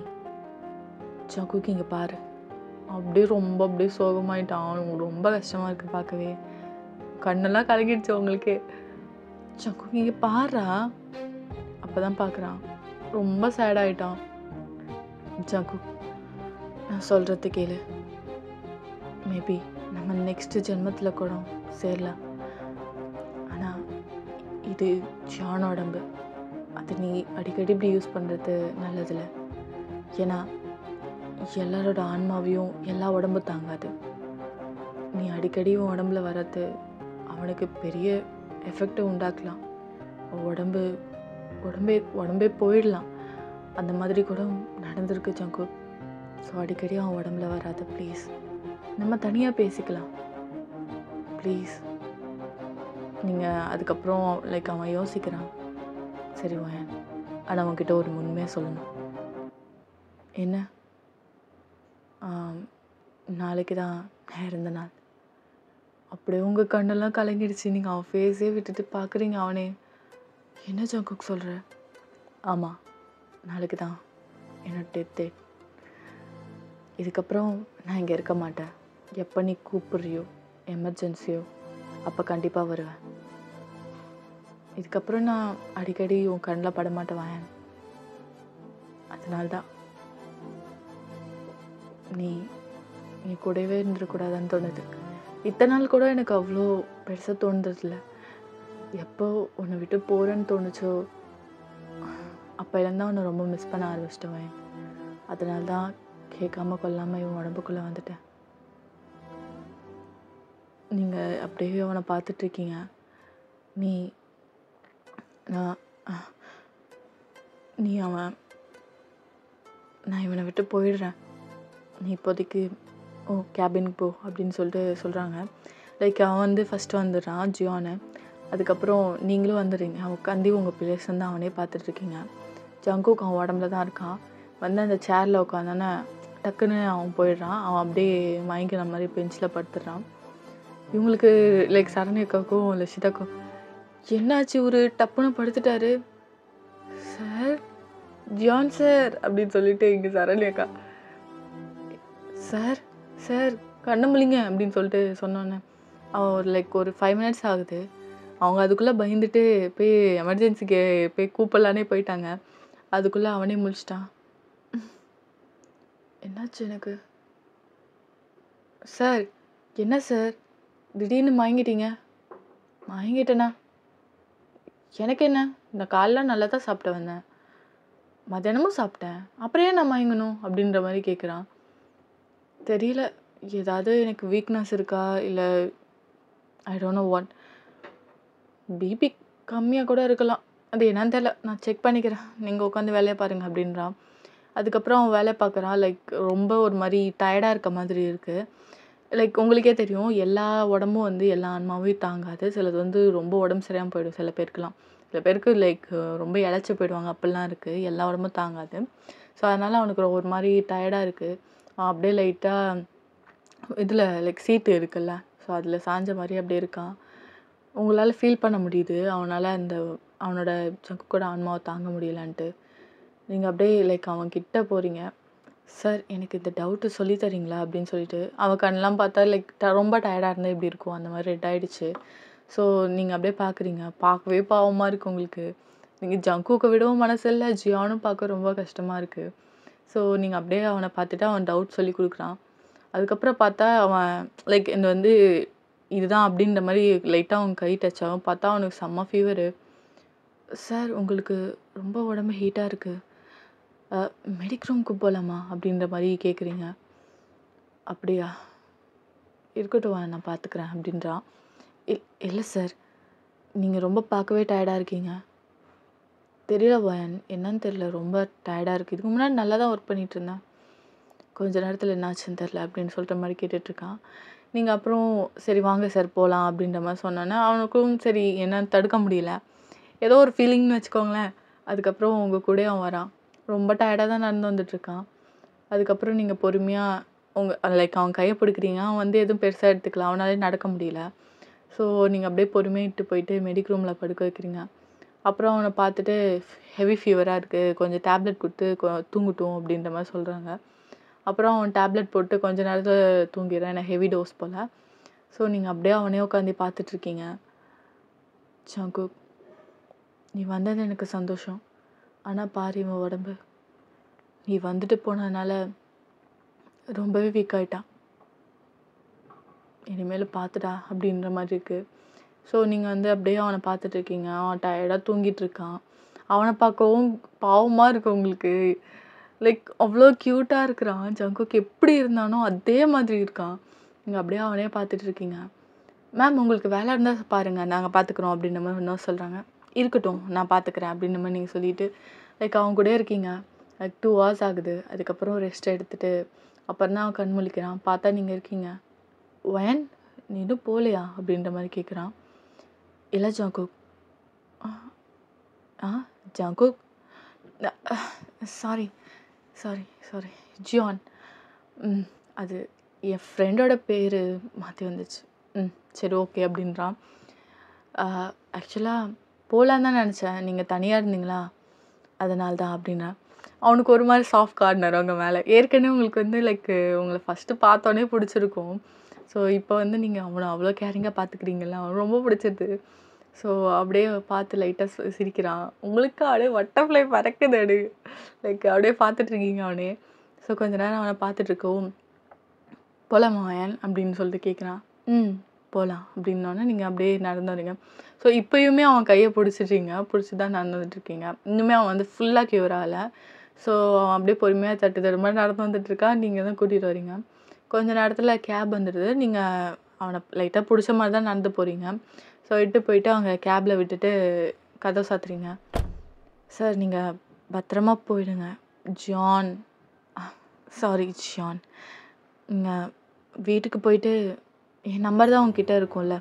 ஜங்குக் இங்கே பாரு, அப்படியே ரொம்ப அப்படியே சோகமாயிட்டான். அவனுக்கு ரொம்ப கஷ்டமாக இருக்குது பார்க்கவே. கண்ணெல்லாம் கலங்கிடுச்சு அவங்களுக்கு. ஜங்குக் இங்கே பாரா. அப்போ தான் பார்க்குறான். ரொம்ப சேடாயிட்டான். ஜங்குக், நான் சொல்கிறது கேளு. மேபி நம்ம நெக்ஸ்ட்டு ஜென்மத்தில் கூட சேரலாம். ஆனால் இது ஜான் உடம்பு. அது நீ அடிக்கடி இப்படி யூஸ் பண்ணுறது நல்லதில்லை. ஏன்னா எல்லாரோட ஆன்மாவையும் எல்லா உடம்பு தாங்காது. நீ அடிக்கடி உன் உடம்புல வர்றது அவனுக்கு பெரிய எஃபெக்டை உண்டாக்கலாம். உடம்பே உடம்பே போயிடலாம். அந்த மாதிரி கூட நடந்திருக்கு ஜங்குக். ஸோ அடிக்கடி அவன் உடம்புல வராது ப்ளீஸ். நம்ம தனியாக பேசிக்கலாம் ப்ளீஸ். நீங்கள் அதுக்கப்புறம் லைக் அவன் யோசிக்கிறான். சரி வயன், ஆனால் அவன்கிட்ட ஒரு உண்மையாக சொல்லணும். என்ன? நாளைக்கு தான் இறந்த நாள். அப்படியே உங்கள் கண்ணெல்லாம் கலங்கிடுச்சு. நீங்கள் அவன் ஃபேஸே விட்டுட்டு பார்க்குறீங்க. அவனே, என்ன ஜங்குக் சொல்கிற? ஆமாம், நாளைக்கு தான் என்னோட டெத் டேட். இதுக்கப்புறம் நான் இங்கே இருக்க மாட்டேன். எப்போ நீ கூப்பிட்றியோ, எமர்ஜென்சியோ, அப்போ கண்டிப்பாக வருவேன். இதுக்கப்புறம் நான் அடிக்கடி உன் கண்ணில் படமாட்டேன் வாயன். அதனால்தான் நீ கூடவே இருந்துடக்கூடாதான்னு தோணுது. இத்தனை நாள் கூட எனக்கு அவ்வளோ பெருசாக தோணுறதில்ல. எப்போ உன்னை விட்டு போகிறேன்னு தோணுச்சோ அப்போலேருந்து அவனை ரொம்ப மிஸ் பண்ண ஆரம்பிச்சிட்டவன். அதனால தான் கேட்காம கொள்ளாமல் இவன் உடம்புக்குள்ளே வந்துட்டேன். நீங்கள் அப்படியே அவனை பார்த்துட்ருக்கீங்க. நான் இவனை விட்டு போயிடுறேன். நீ இப்போதைக்கு கேபினுக்கு போ அப்படின்னு சொல்லிட்டு சொல்கிறாங்க. லைக் அவன் வந்து ஃபஸ்ட்டு வந்துடுறான் ஜியானு. அதுக்கப்புறம் நீங்களும் வந்துடுறீங்க. அவன் உட்காந்து உங்கள் பிளேஸ் வந்து அவனே பார்த்துட்ருக்கீங்க. ஜங்குக் அவன் உடம்புல தான் இருக்கான். வந்து அந்த சேரில் உட்காந்தானே டக்குன்னு அவன் போயிடுறான். அவன் அப்படியே மயங்கின மாதிரி பெஞ்சில் படுத்துடுறான். இவங்களுக்கு லைக் சரண்யாக்காக்கும் லஷிதாக்கும் என்னாச்சு, ஒரு டப்புன்னு படுத்துட்டாரு. சார், ஜியான் சார் அப்படின்னு சொல்லிட்டு இங்கே சரண்யாக்கா, சார் சார் கண்ண முழிங்க அப்படின்னு சொல்லிட்டு சொன்னோன்னே அவன் ஒரு 5 மினிட்ஸ் ஆகுது. அவங்க அதுக்குள்ளே பயந்துட்டு போய் எமர்ஜென்சிக்கு போய் கூப்பிடலானே போயிட்டாங்க. அதுக்குள்ளே அவனே முழிச்சிட்டான். என்னாச்சு எனக்கு? சார், என்ன சார் திடீர்னு மயங்கிட்டீங்க? மயங்கிட்டேண்ணா? எனக்கு என்ன, இந்த காலைல நல்லா தான் சாப்பிட்டு வந்தேன், மத்தியானமும் சாப்பிட்டேன், அப்புறம் ஏன் நான் மயங்கணும் அப்படின்ற மாதிரி கேட்குறான். தெரியல, ஏதாவது எனக்கு வீக்னஸ் இருக்கா இல்லை I don't know what. BP கம்மியாக கூட இருக்கலாம், அது என்னன்னு தெரியல, நான் செக் பண்ணிக்கிறேன், நீங்கள் உட்காந்து வேலையை பாருங்கள் அப்படின்றான். அதுக்கப்புறம் அவன் வேலையை பார்க்குறான். லைக் ரொம்ப ஒரு மாதிரி டயர்டாக இருக்க மாதிரி இருக்குது. லைக் உங்களுக்கே தெரியும் எல்லா உடம்பும் வந்து எல்லா ஆன்மாவையும் தாங்காது. சிலது வந்து ரொம்ப உடம்பு சரியாம போயிடும் சில பேருக்குலாம். சில பேருக்கு லைக் ரொம்ப இளைச்சு போயிடுவாங்க. அப்படிலாம் இருக்கு. எல்லா உடம்பும் தாங்காது. ஸோ, அதனால அவனுக்கு ஒரு மாரி டயர்டா இருக்கு. அப்படியே லைட்டா இதில லைக் சீட்டு இருக்குல்ல. ஸோ, அதில சாஞ்ச மாரி அப்படியே இருக்கான். உங்களால ஃபீல் பண்ண முடியுது. அவனோட சங்குக்கோட ஆன்மாவ தாங்க முடியலன்ட்டு. நீங்க அப்படியே லைக் அவன் கிட்ட போறீங்க. "சார் எனக்கு இந்த டவுட்டு சொல்லி தரீங்களா?" அப்படின்னு சொல்லிட்டு, அவன் கண்லாம் பார்த்தா லைக் ரொம்ப டயர்டா இருந்தா எப்படி இருக்கும்? அந்த மாரி ரெட் ஆயிடுச்சு. ஸோ, நீங்க அப்படியே பார்க்குறீங்க. பார்க்கவே பாவமா இருக்கு உங்களுக்கு. நீங்க ஜங்குக்க விடவும் மனசு இல்ல. ஜியானும் பார்க்க ரொம்ப கஷ்டமா இருக்கு. ஸோ, நீங்க அப்படியே அவன பார்த்துட்டு அவன் டவுட் சொல்லிக் குடுக்குறான். அதுக்கப்புறம் பார்த்தா அவன் லைக் இந்த வந்து இதுதான் அப்படின்ற மாரி லைட்டா அவன் கை டச் ஆகும். பார்த்தா அவனுக்கு செம்ம ஃபீவரு. "சார் உங்களுக்கு ரொம்ப உடம்பு ஹீட்டா இருக்கு. அ மெடிக் ரூம்க்கு போலாமா?" அப்படின்ற மாரி கேட்குறீங்க. "அப்படியா? இருக்கட்டும் நான் பார்த்துக்கிறேன்" அப்படின்றான். இல்ல சார். நீங்க ரொம்ப பார்க்கவே டயர்டா இருக்கீங்க." "தெரியல பாயன். என்னன்னு தெரியல. ரொம்ப டயர்டா இருக்கு. இதுக்கு முன்னாடி நல்லா தான் ஒர்க் பண்ணிட்டு இருந்தேன். கொஞ்ச நேரத்தில என்னாச்சுன்னு தெரியல" அப்படின்னு சொல்ற மாரி கேட்டுட்ருக்கான். நீங்க அப்புறம் "சரி வாங்க சார் போலாம்" அப்படின்ற மாரி சொன்னோனே, அவனுக்கும் சரி என்னன்னு தடுக்க முடியல. ஏதோ ஒரு ஃபீலிங்ன்னு வச்சுக்கோங்களேன். அதுக்கப்புறம் உங்க கூடயே அவன் வரான். ரொம்ப டயர்டா தான் நடந்து வந்துட்டுருக்கான். அதுக்கப்புறம் நீங்க பொறுமையா உங்க லைக் அவன் கைய பிடிக்கிறீங்க. அவன் வந்து எதுவும் பெருசா எடுத்துக்கல. அவனாலயும் நடக்க முடியல. ஸோ, நீங்க அப்படியே பொறுமையா இட்டு போயிட்டு மெடிக் ரூம்ல படுக்க வைக்கிறீங்க. அப்புறம் அவன பார்த்துட்டு ஹெவி ஃபீவரா இருக்கு. கொஞ்சம் டேப்லெட் குடுத்து தூங்கட்டும் அப்படின்ற மாரி சொல்றாங்க. அப்புறம் அவன் டேப்லெட் போட்டு கொஞ்ச நேரத்தில தூங்கிடுறான். ஏன்னா ஹெவி டோஸ் போல. ஸோ, நீங்க அப்படியே அவனே உட்காந்து பார்த்துட்ருக்கீங்க. "ஜங்குக், நீ வந்தது எனக்கு சந்தோஷம். ஆனா பாரு இவன் உடம்பு. நீ வந்துட்டு போனதுனால ரொம்பவே வீக் ஆயிட்டான். இனிமேலு பார்த்துடா" அப்படின்ற மாரி இருக்கு. ஸோ, நீங்க வந்து அப்படியே அவன பார்த்துட்ருக்கீங்க. அவன் டயர்டா தூங்கிட்டு இருக்கான். அவன பார்க்கவும் பாவமா இருக்கு உங்களுக்கு. லைக் அவ்ளோ கியூட்டா இருக்கிறான். ஜங்குக் எப்படி இருந்தானோ அதே மாதிரி இருக்கான். நீங்க அப்படியே அவனே பார்த்துட்டு இருக்கீங்க. "மேம் உங்களுக்கு வேலை இருந்தா பாருங்க. நாங்க பார்த்துக்குறோம்" அப்படின்ற மாரி நர்ஸ் சொல்றாங்க. "இருக்கட்டும் நான் பார்த்துக்கிறேன்" அப்படின்ற மாரி நீங்க சொல்லிட்டு, லைக் அவன் கூடயே இருக்கீங்க. லைக் 2 ஹார்ஸ் ஆகுது. அதுக்கப்புறம் ரெஸ்ட் எடுத்துட்டு, அப்புறம் தான் அவன் கண் முழிக்கிறான். பார்த்தா நீங்க இருக்கீங்க. "வயன் நீ இன்னும் போலையா?" அப்படின்ற மாரி கேட்குறான். "இல்ல ஜங்குக்." "ஆ ஆ ஜங்குக்." அ சாரி சாரி சாரி ஜியான். ம். அது என் ஃப்ரெண்டோட பேரு மாத்தி வந்துச்சு. சரி ஓகே அப்படின்றான். ஆ ஆக்சுவலா போலான்னு தான் நெனச்சேன். நீங்க தனியா இருந்தீங்களா? அதனால தான் அப்படின்னான். அவனுக்கு ஒரு மாரி சாஃப்ட் கார்னர் அவங்க மேல. ஏற்கனவே உங்களுக்கு வந்து லைக் உங்கள ஃபர்ஸ்ட்டு பார்த்தோனே புடிச்சிருக்கும். ஸோ, இப்போ வந்து நீங்க அவன அவ்வளோ கேரிங்கா பார்த்துக்கிறீங்கல்ல, அவனுக்கு ரொம்ப பிடிச்சிருது. ஸோ, அப்படியே பார்த்து லைட்டா சிரிக்கிறான். உங்களுக்கு அப்படியே பட்டர்ஃப்ளை பறக்குது அப்படியே. லைக் அப்படியே பார்த்துட்ருக்கீங்க அவனையே. ஸோ, கொஞ்ச நேரம் அவன பார்த்துட்ருக்கவும், "போலாமா வயன்?" அப்படின்னு சொல்லிட்டு கேட்குறான். போலாம்" அப்படின்னோனே நீங்க அப்படியே நடந்து வரீங்க. ஸோ, இப்பயுமே அவன் கைய புடிச்சிட்டீங்க. புடிச்சு தான் நடந்து வந்துட்டுருக்கீங்க. இன்னுமே அவன் வந்து ஃபுல்லா க்யூர் ஆகல. ஸோ, அவன் அப்படியே பொறுமையா தட்டு தடுமாறி நடந்து வந்துட்டுருக்கான். நீங்க தான் கூட்டிட்டு வரீங்க. கொஞ்ச நேரத்தில கேப் வந்துடுது. நீங்க அவன லைட்டா புடிச்ச மாரி தான் நடந்து போறீங்க. ஸோ, இட்டு போயிட்டு அவங்க கேப்ல விட்டுட்டு கதவு சாத்துறீங்க. "சார் நீங்க பத்திரமா போயிடுங்க. John sorry Jian. நீங்க வீட்டுக்கு போயிட்டு என் நம்பர் தான் உங்ககிட்ட இருக்கும்ல.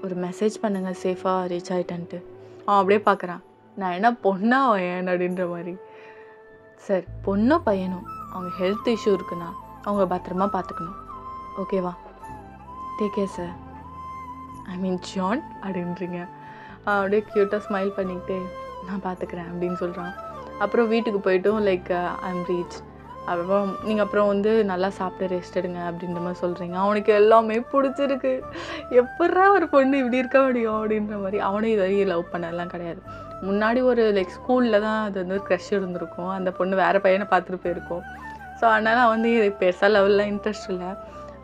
ஒரு மெசேஜ் பண்ணுங்க சேஃபா ரீச் ஆயிட்டேன்ட்டு." அவன் அப்படியே பார்க்குறான். "நான் என்ன பொண்ணா வயன்?" அப்படின்ற மாரி. "சார் பொண்ணோ பையனோ அவங்க ஹெல்த் இஷ்யூ இருக்குண்ணா. அவங்கள பத்திரமா பார்த்துக்கணும். ஓகேவா? Take care sir. I mean John" அப்படின்றீங்க. அப்படியே க்யூட்டாக ஸ்மைல் பண்ணிக்கிட்டே "நான் பார்த்துக்கிறேன்" அப்படின்னு சொல்கிறான். அப்புறம் வீட்டுக்கு போய்ட்டும் லைக் ஐ அம் ரீச். அப்புறம் நீங்கள் அப்புறம் வந்து நல்லா சாப்பிட்டு ரெஸ்ட் எடுங்க அப்படின்ற மாதிரி சொல்கிறீங்க. அவனுக்கு எல்லாமே பிடிச்சிருக்கு. எப்புட்றா ஒரு பொண்ணு இப்படி இருக்க முடியும் அப்படின்ற மாதிரி. அவனும் இது வரையும் லவ் பண்ணலாம் கிடையாது. முன்னாடி ஒரு லைக் ஸ்கூலில் தான் அது வந்து க்ரஷ் இருந்திருக்கும். அந்த பொண்ணு வேறு பையனை பார்த்துட்டு போயிருக்கும். ஸோ அதனால் அவன் வந்து பெருசாக லவ்லாம் இன்ட்ரெஸ்ட் இல்லை.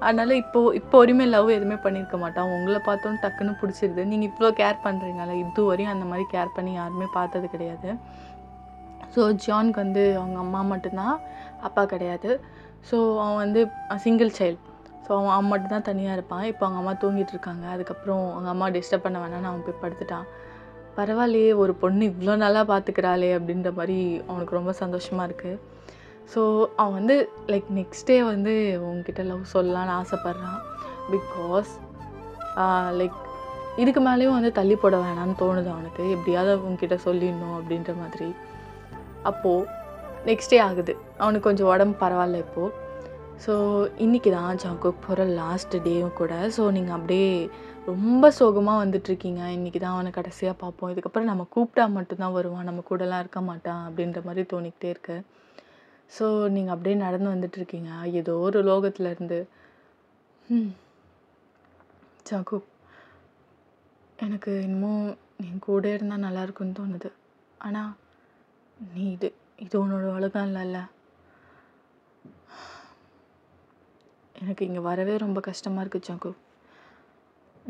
அதனால் இப்போ வரையுமே லவ் எதுவுமே பண்ணியிருக்க மாட்டான். உங்களை பார்த்தோன்னு டக்குன்னு பிடிச்சிருது. நீங்கள் இவ்வளோ கேர் பண்ணுறீங்களா? இது வரையும் அந்த மாதிரி கேர் பண்ணி யாருமே பார்த்தது கிடையாது. ஸோ ஜானுக்கு வந்து அவங்க அம்மா மட்டும்தான், அப்பா கிடையாது. ஸோ அவன் வந்து சிங்கிள் சைல்டு. ஸோ அவன் மட்டும்தான் தனியாக இருப்பான். இப்போ அவங்க அம்மா தூங்கிட்டு இருக்காங்க. அதுக்கப்புறம் அவங்க அம்மா டிஸ்டர்ப் பண்ண வேணான்னு அவன் போய் படுத்துட்டான். பரவாயில்லையே, ஒரு பொண்ணு இவ்வளோ நல்லா பார்த்துக்கிறாளே அப்படின்ற மாதிரி அவனுக்கு ரொம்ப சந்தோஷமாக இருக்குது. ஸோ அவன் வந்து லைக் நெக்ஸ்ட் டே வந்து உங்ககிட்ட லவ் சொல்லலான்னு ஆசைப்பட்றான். பிகாஸ் லைக் இதுக்கு மேலேயும் வந்து தள்ளி போட வேணாம்னு தோணுது அவனுக்கு. எப்படியாவது உங்ககிட்ட சொல்லிடணும் அப்படின்ற மாதிரி. அப்போது நெக்ஸ்ட் டே ஆகுது. அவனுக்கு கொஞ்சம் உடம்பு பரவாயில்ல இப்போது. ஸோ இன்றைக்கி தான் ஜங்குக் போகிற லாஸ்ட் டேயும் கூட. ஸோ நீங்கள் அப்படியே ரொம்ப சோகமாக வந்துட்டுருக்கீங்க. இன்றைக்கி தான் அவனை கடைசியாக பார்ப்போம். இதுக்கப்புறம் நம்ம கூப்பிட்டா மட்டும்தான் வருவான், நம்ம கூடலாம் இருக்க மாட்டான் அப்படின்ற மாதிரி தோணிக்கிட்டே இருக்கு. ஸோ நீங்கள் அப்படியே நடந்து வந்துட்டுருக்கீங்க ஏதோ ஒரு லோகத்துலேருந்து. ஜங்குக், எனக்கு இன்னமும் நீ கூட இருந்தால் நல்லாயிருக்குன்னு தோணுது. ஆனால் நீ இது உன்னோட உலகம் இல்லைல்ல. எனக்கு இங்கே வரவே ரொம்ப கஷ்டமாக இருக்குது ஜங்குக்.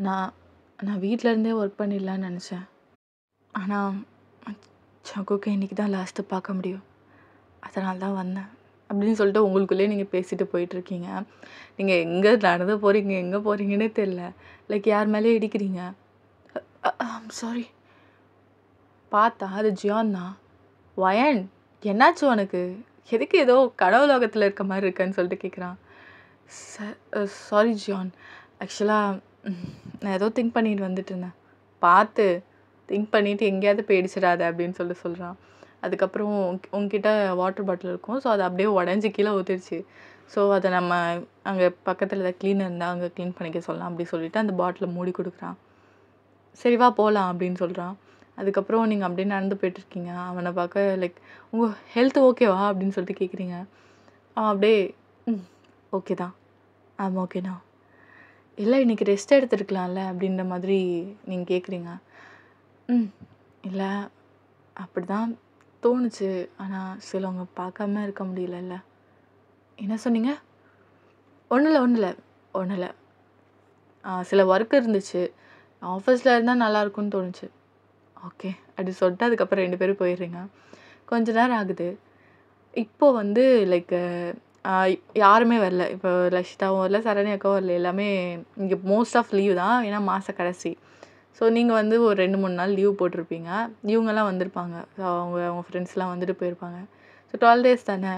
நான் வீட்டிலேருந்தே ஒர்க் பண்ணிடலான்னு நினச்சேன். ஆனால் ஜங்குக்கை இன்றைக்கி தான் லாஸ்ட்டு பார்க்க முடியும், அதனால தான் வந்தேன் அப்படின்னு சொல்லிட்டு உங்களுக்குள்ளேயே நீங்கள் பேசிட்டு போயிட்டுருக்கீங்க. நீங்கள் எங்கே நடந்து போகிறீங்க, எங்கே போகிறீங்கன்னே தெரில. லைக் யார் மேலேயே இடிக்கிறீங்க. சாரி. பார்த்தா அது ஜியான் தான். வயன், என்னாச்சு உனக்கு? எதுக்கு ஏதோ கடவுலோகத்தில் இருக்க மாதிரி இருக்கேன்னு சொல்லிட்டு கேட்குறான். சாரி ஜியான், ஆக்சுவலாக நான் ஏதோ திங்க் பண்ணிட்டு வந்துட்டு இருந்தேன். பார்த்து திங்க் பண்ணிவிட்டு எங்கேயாவது போயிடுச்சிடாத அப்படின்னு சொல்கிறான். அதுக்கப்புறம் உங்ககிட்ட வாட்டர் பாட்டில் இருக்கும். ஸோ அது அப்படியே உடஞ்சி கீழே ஊற்றிடுச்சு. ஸோ அதை நம்ம அங்கே பக்கத்தில் ஏதாவது க்ளீனர் இருந்தால் அங்கே க்ளீன் பண்ணிக்க சொல்லலாம் அப்படி சொல்லிவிட்டு அந்த பாட்டிலை மூடி கொடுக்குறான். சரிவா போகலாம் அப்படின்னு சொல்கிறான். அதுக்கப்புறம் நீங்கள் அப்படியே நடந்து போய்ட்டுருக்கீங்க. அவனை பார்க்க லைக் உங்கள் ஹெல்த் ஓகேவா அப்படின்னு சொல்லிட்டு கேட்குறீங்க. அப்படியே ஓகே தான், ஓகேண்ணா. இல்லை இன்றைக்கி ரெஸ்ட் எடுத்துருக்கலாம்ல அப்படின்ற மாதிரி நீங்கள் கேட்குறீங்க. இல்லை அப்படி தான் தோணுச்சு, ஆனால் சிலவங்க பார்க்காம இருக்க முடியலல்ல. என்ன சொன்னீங்க? ஒன்றும் இல்லை சில ஒர்க் இருந்துச்சு, ஆஃபீஸில் இருந்தால் நல்லாயிருக்குன்னு தோணுச்சு. ஓகே அப்படி சொல்லிட்டு அதுக்கப்புறம் 2 பேரும் போயிடுறீங்க. கொஞ்ச நேரம் ஆகுது. இப்போது வந்து லைக் யாருமே வரல. இப்போ லக்ஷிதாவும் வரல, சரண்யாக்காவும் வரல. எல்லாமே இங்கே மோஸ்ட் ஆஃப் லீவ் தான், ஏன்னா மாத கடைசி. ஸோ நீங்கள் வந்து ஒரு 2-3 நாள் லீவ் போட்டிருப்பீங்க. இவங்கெல்லாம் வந்திருப்பாங்க. ஸோ அவங்க ஃப்ரெண்ட்ஸ்லாம் வந்துட்டு போயிருப்பாங்க. ஸோ 12 days தானே,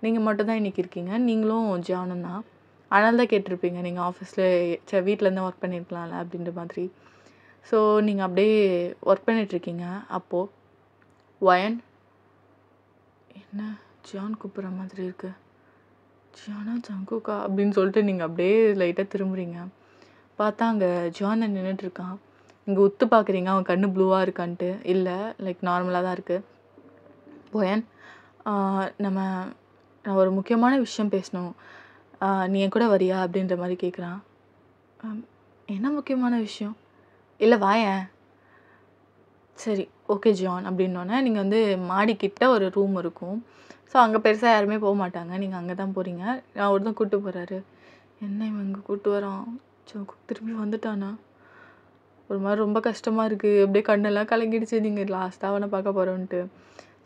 நீங்கள் மட்டும் தான் இன்றைக்கி இருக்கீங்க. நீங்களும் ஜானும் தான். அதனால தான் கேட்டிருப்பீங்க, நீங்கள் ஆஃபீஸில் வீட்டிலேருந்து ஒர்க் பண்ணியிருக்கலாம்ல அப்படின்ற மாதிரி. ஸோ நீங்கள் அப்படியே ஒர்க் பண்ணிகிட்ருக்கீங்க. அப்போது வயன், என்ன ஜான் கூப்பிட்ற மாதிரி இருக்குது, ஜானா ஜங்குக்கா அப்படின்னு சொல்லிட்டு நீங்கள் அப்படியே லைட்டாக திரும்புறீங்க. பார்த்தா அங்கே ஜான் நின்றுட்டுருக்கான். இங்கே உத்து பார்க்குறீங்க, அவன் கண்ணு ப்ளூவாக இருக்கான்ட்டு. இல்லை லைக் நார்மலாக தான் இருக்குது. வயன், நான் ஒரு முக்கியமான விஷயம் பேசணும், நீ என் கூட வரியா அப்படின்ற மாதிரி கேட்குறான். என்ன முக்கியமான விஷயம்? இல்லை வாயேன். சரி ஓகே ஜான் அப்படின்னோடனே நீங்கள் வந்து மாடிக்கிட்ட ஒரு ரூம் இருக்கும். ஸோ அங்கே பெருசாக யாருமே போக மாட்டாங்க, நீங்கள் அங்கே தான் போகிறீங்க. அவர் தான் கூப்பிட்டு போகிறாரு. என்ன இவன் இங்கே கூப்பிட்டு வரான், திரும்பி வந்துட்டானா? ஒரு மாதிரி ரொம்ப கஷ்டமாக இருக்குது. அப்படியே கண்ணெல்லாம் கலங்கிடுச்சு, நீங்கள் லாஸ்ட்டாக அவனை பார்க்க போகிறோன்ட்டு.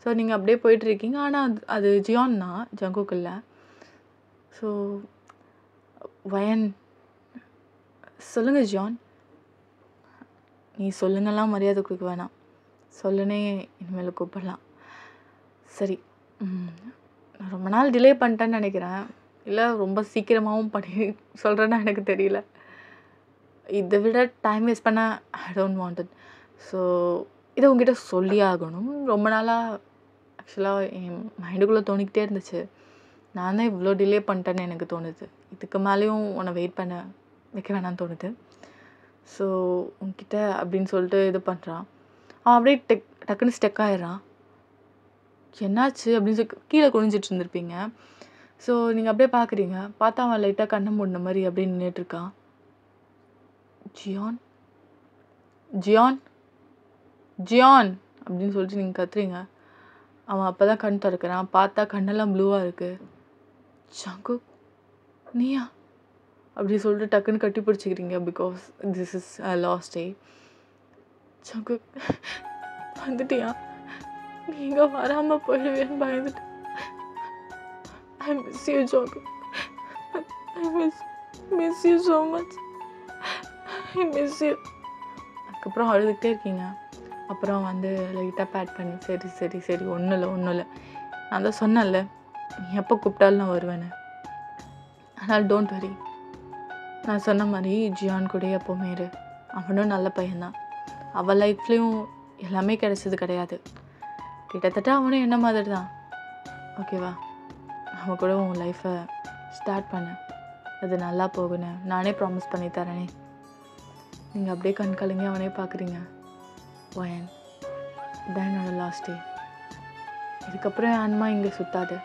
ஸோ நீங்கள் அப்படியே போயிட்டுருக்கீங்க. ஆனால் அது ஜியான் தான், ஜங்குக் இல்லை. ஸோ வயன், சொல்லுங்கள் ஜியான். நீ சொல்லுங்கள்லாம் மரியாதை கொடுக்க வேணாம், சொல்லுனே இனிமேல் கூப்பிடலாம். சரி, நான் ரொம்ப நாள் டிலே பண்ணிட்டேன்னு நினைக்கிறேன், இல்லை ரொம்ப சீக்கிரமாகவும் பண்ணி சொல்கிறேன்னா எனக்கு தெரியல. இதை விட டைம் வேஸ்ட் பண்ண I don't want it. So இதை உங்ககிட்ட சொல்லி ஆகணும். ரொம்ப நாளாக ஆக்சுவலாக என் மைண்டுக்குள்ளே தோணிக்கிட்டே இருந்துச்சு. நான் தான் இவ்வளோ டிலே பண்ணிட்டேன்னு எனக்கு தோணுது. இதுக்கு மேலேயும் உன்னை வெயிட் பண்ண வைக்க வேணான்னு தோணுது. ஸோ உங்ககிட்ட அப்படின்னு சொல்லிட்டு இது பண்ணுறான். அவன் அப்படியே டக்குன்னு ஸ்டெக் ஆகிடுறான். என்னாச்சு அப்படின்னு சொல்லி கீழே குனிஞ்சிட்டு இருந்திருப்பீங்க. ஸோ நீங்கள் அப்படியே பார்க்குறீங்க. பார்த்தா அவன் லைட்டாக கண்ணை மூடின மாதிரி அப்படியே நின்றுட்டுருக்கான். ஜியான், ஜியான், ஜியான் அப்படின்னு சொல்லிட்டு நீங்கள் கத்துறீங்க. அவன் அப்போ தான் கண் திறக்கிறான். பார்த்தா கண்ணெல்லாம் ப்ளூவாக இருக்குது. ஜங்குக், நீயா அப்படி சொல்லிட்டு டக்குன்னு கட்டி பிடிச்சிக்கிறீங்க. Because this is last day. Jungkook, வந்துட்டியா? நீங்கள் வராமல் போயிடுவேன்னு பயந்துட்டு. I miss you Jungkook, I miss you so much, I miss you. அதுக்கப்புறம் அழுதுகிட்டே இருக்கீங்க. அப்புறம் வந்து லைட்டாக பேட் பண்ணி சரி சரி சரி ஒன்றும் இல்லை, நான் தான் சொன்னேன்ல நீ எப்போ கூப்பிட்டாலும் நான் வருவேன்னு, அதனால் டோன்ட் வரி, நான் சொன்ன மாதிரி ஜியான் கூட எப்போவுமே இரு. அவனும் நல்ல பையன்தான். அவள் லைஃப்லேயும் எல்லாமே கிடைச்சது கிடையாது. கிட்டத்தட்ட அவனும் என்ன மாதிரி தான். ஓகேவா? அவன் கூட உன் லைஃப்பை ஸ்டார்ட் பண்ண, அது நல்லா போகுன்னு நானே ப்ராமிஸ் பண்ணி தரேனே. நீங்கள் அப்படியே கண் கலங்கி அவனே பார்க்குறீங்க. வயன், இதான் என்னோட லாஸ்ட் டே. இதுக்கப்புறம் என் ஆன்மா இங்கே சுத்தாது.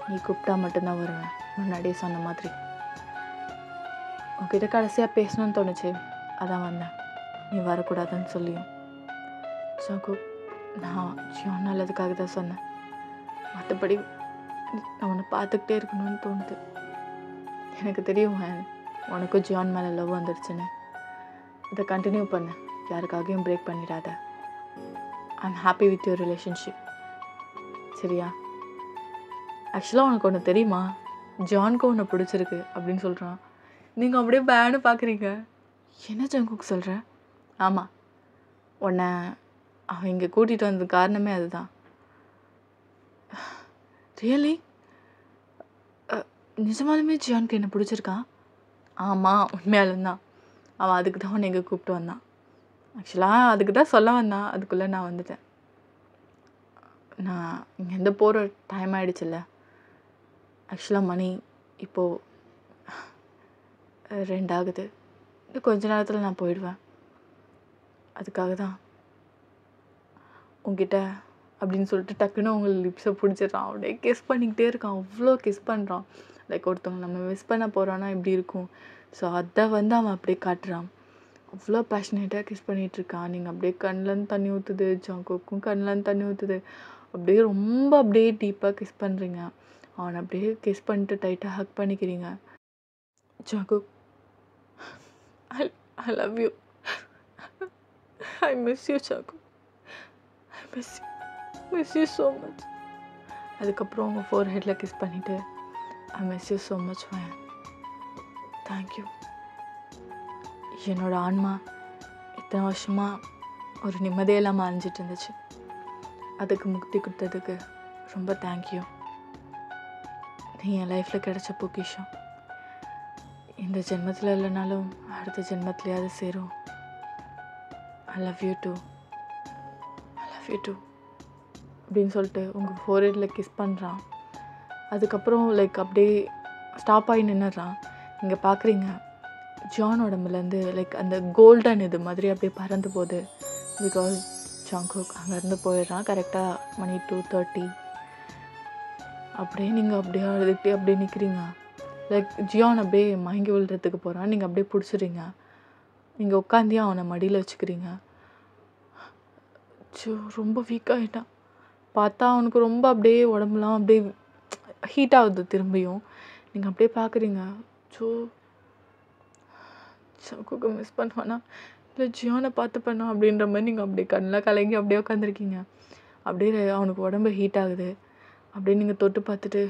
நீ கூப்பிட்டா மட்டும்தான் வருவேன், முன்னாடியே சொன்ன மாதிரி. உன்கிட்ட கடைசியாக பேசணும்னு தோணுச்சு, அதான் வந்தேன். நீ வரக்கூடாதுன்னு சொல்லியும். ஜாகு, நான் ஜியான் நல்லதுக்காக தான் சொன்னேன். மற்றபடி நான் உன்னை பார்த்துக்கிட்டே இருக்கணும்னு தோணுது. எனக்கு தெரியும் உனக்கும் ஜியான் மேலே லவ் வந்துடுச்சுன்னு. இதை கண்டினியூ பண்ண, யாருக்காகவும் பிரேக் பண்ணிடாத. I'm happy with your relationship. சரியா? ஆக்சுவலாக உனக்கு ஒன்று தெரியுமா, ஜான்க்கு ஒன்று பிடிச்சிருக்கு அப்படின்னு சொல்கிறான். நீங்கள் அப்படியே பேனு பார்க்குறீங்க. என்ன ஜங்குக்கு சொல்கிற? ஆமாம், உன்னை அவன் இங்கே கூட்டிகிட்டு வந்தது காரணமே அதுதான். ரியலி? நிஜமாலுமே ஜியானுக்கு என்ன பிடிச்சிருக்கான்? ஆமாம், உண்மையாலும் தான். அவன் அதுக்கு தான் உன்னை இங்கே கூப்பிட்டு வந்தான். ஆக்சுவலாக அதுக்கு தான் சொல்ல வந்தான். அதுக்குள்ளே நான் வந்துட்டேன். நான் இங்கேருந்து போகிற டைம் ஆகிடுச்சில்ல. ஆக்சுவலாக மணி இப்போது 2 ஆகுது. இன்னும் கொஞ்ச நேரத்தில் நான் போயிடுவேன். அதுக்காக தான் உங்ககிட்ட அப்படின்னு சொல்லிட்டு டக்குன்னு அவங்க லிப்ஸை பிடிச்சிடுறான். அப்படியே கிஸ் பண்ணிக்கிட்டே இருக்கான். அவ்வளோ கிஸ் பண்ணுறான். லைக் ஒருத்தவங்க நம்ம மிஸ் பண்ண போகிறோன்னா இப்படி இருக்கும். ஸோ அதை அவன் அப்படியே காட்டுறான். அவ்வளோ பேஷனேட்டாக கிஸ் பண்ணிகிட்ருக்கான். நீங்கள் அப்படியே கண்ணிலேருந்து தண்ணி ஊற்றுது, ஜாங்குக்கும் கண்ணிலேருந்து தண்ணி ஊற்றுது. அப்படியே ரொம்ப அப்படியே டீப்பாக கிஸ் பண்ணுறீங்க. அவனை அப்படியே கிஸ் பண்ணிட்டு டைட்டாக ஹக் பண்ணிக்கிறீங்க. Jakhu, I love you. I miss you, Jagu. I miss you so much. அதுக்கப்புறம் உங்கள் ஃபோர்ஹெட்டில் கிஸ் பண்ணிவிட்டு I miss you so much, man. Thank you. என்னோடய ஆன்மா இத்தனை வருஷமாக ஒரு நிம்மதியே இல்லாமல் அழிஞ்சிட்டு இருந்துச்சு. அதுக்கு முக்தி கொடுத்ததுக்கு ரொம்ப தேங்க்யூ. நீ என் லைஃப்பில் கிடைச்ச பொக்கிஷம். இந்த ஜென்மத்தில் இல்லைனாலும் அடுத்த ஜென்மத்துலையாவது சேரும். I love you too. I love you too அப்படின்னு சொல்லிட்டு உங்கள் ஃபோர்ஹெட்டில் கிஸ் பண்ணுறான். அதுக்கப்புறம் லைக் அப்படியே ஸ்டாப் ஆகி நின்றுறான். நீங்கள் பார்க்குறீங்க ஜான் உடம்புலேருந்து லைக் அந்த கோல்டன் இது மாதிரி அப்படியே பறந்து போகுது. பிகாஸ் ஜாங்குக் அங்கேருந்து போயிடுறான். கரெக்டாக மணி 2:30. அப்படியே நீங்கள் அப்படியே அழுதுகிட்டே அப்படியே நிற்கிறீங்க. லைக் ஜியான் அப்படியே மயங்கி விழுறதுக்கு போகிறான். நீங்கள் அப்படியே பிடிச்சிடுறீங்க. நீங்கள் உட்காந்தியே அவனை மடியில் வச்சுக்கிறீங்க. ரொம்ப வீக்காகிட்டான். பார்த்தா அவனுக்கு ரொம்ப அப்படியே உடம்புலாம் அப்படியே ஹீட் ஆகுது. திரும்பியும் நீங்கள் அப்படியே பார்க்குறீங்க. ஜங்குக்கு மிஸ் பண்ணுவானா இல்லை ஜியானை பார்த்து பண்ணா அப்படின்ற மாதிரி நீங்கள் அப்படியே கண்ணில் கலங்கி அப்படியே உட்காந்துருக்கீங்க. அப்படியே அவனுக்கு உடம்பு ஹீட் ஆகுது. அப்படியே நீங்கள் தொட்டு பார்த்துட்டு